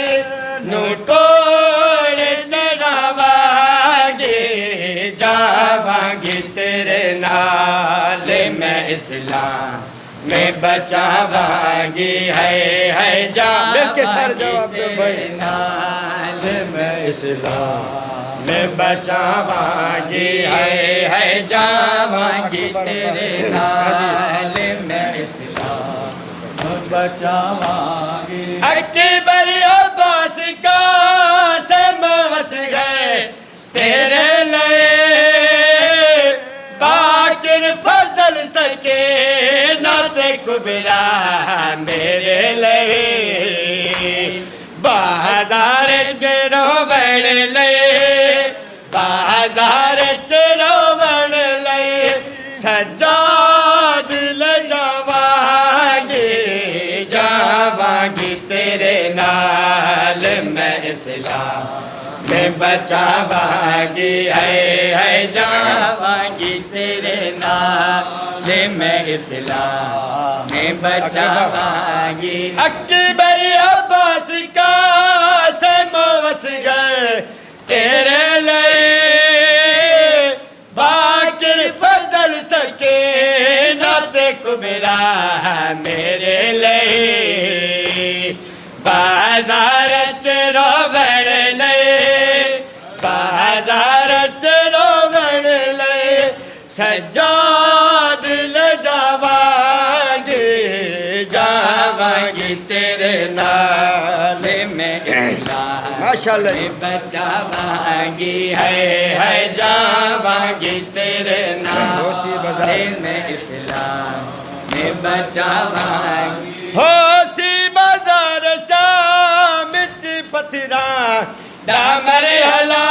Speaker 3: نو توڑ چڑھاواں گے جاواں گے تیرے نال میں اسلام میں بچاواں گی ہے جاواں
Speaker 1: مل کے سر جواب دو بھائی
Speaker 3: نال میں اسلام میں بچاواں گی ہے جاواں گی تیرے نال میں اسلام
Speaker 2: بچاواں گے
Speaker 3: اکبر عباس کا سم وس گئے تیرے لئے باقر فضل سکے نعت کبرا میرے لئے بازار چرو بڑھ لئے بازار چرو بڑھ لئے سجاد لجاواں گے جاواں گی تیرے نال میں اسلام میں بچاواں گی ہے جاواں گی تیرے نال میں اسلام میں بچاواں گی اکبر عباس کا سم وس گئے تیرے لئے باقر فضل سکے نعت کبرا میرے لئے بازار چرو بڑھ لئے بازار چرو بڑھ لئے سجاد لجاواں گے جاواں گی تیرے نال میں اسلام
Speaker 1: ماشاءاللہ
Speaker 3: میں بچاواں گی ہے جاواں گی تیرے نال میں اسلام میں بچاواں گی ہوسی بازار شام چ پتھراں ڈامر ہلا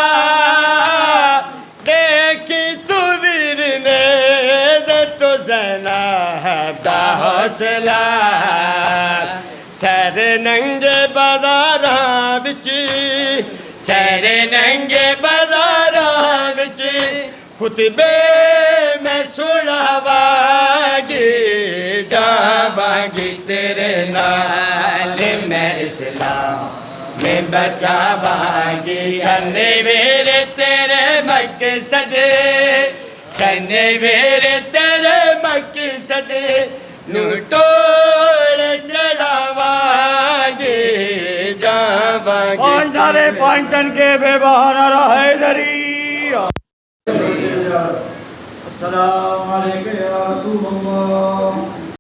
Speaker 3: دیکھی تو ویر نے تو زینب دا حوصلہ سر ننگے بازاراں وچ سر ننگے بازاراں وچ خطبے میں سناواں جاواں گی تیرے نال میں اسلام میں بچاواں گی چنے ویرے تیرے مقصد چنے ویرے تیرے مقصد نو توڑ چڑھاواں گی جاواں گی
Speaker 2: پوائنٹ ڈالے پوائنٹ تن کے بے بہانہ رہے دری
Speaker 4: السلام علیکم یا رسول اللہ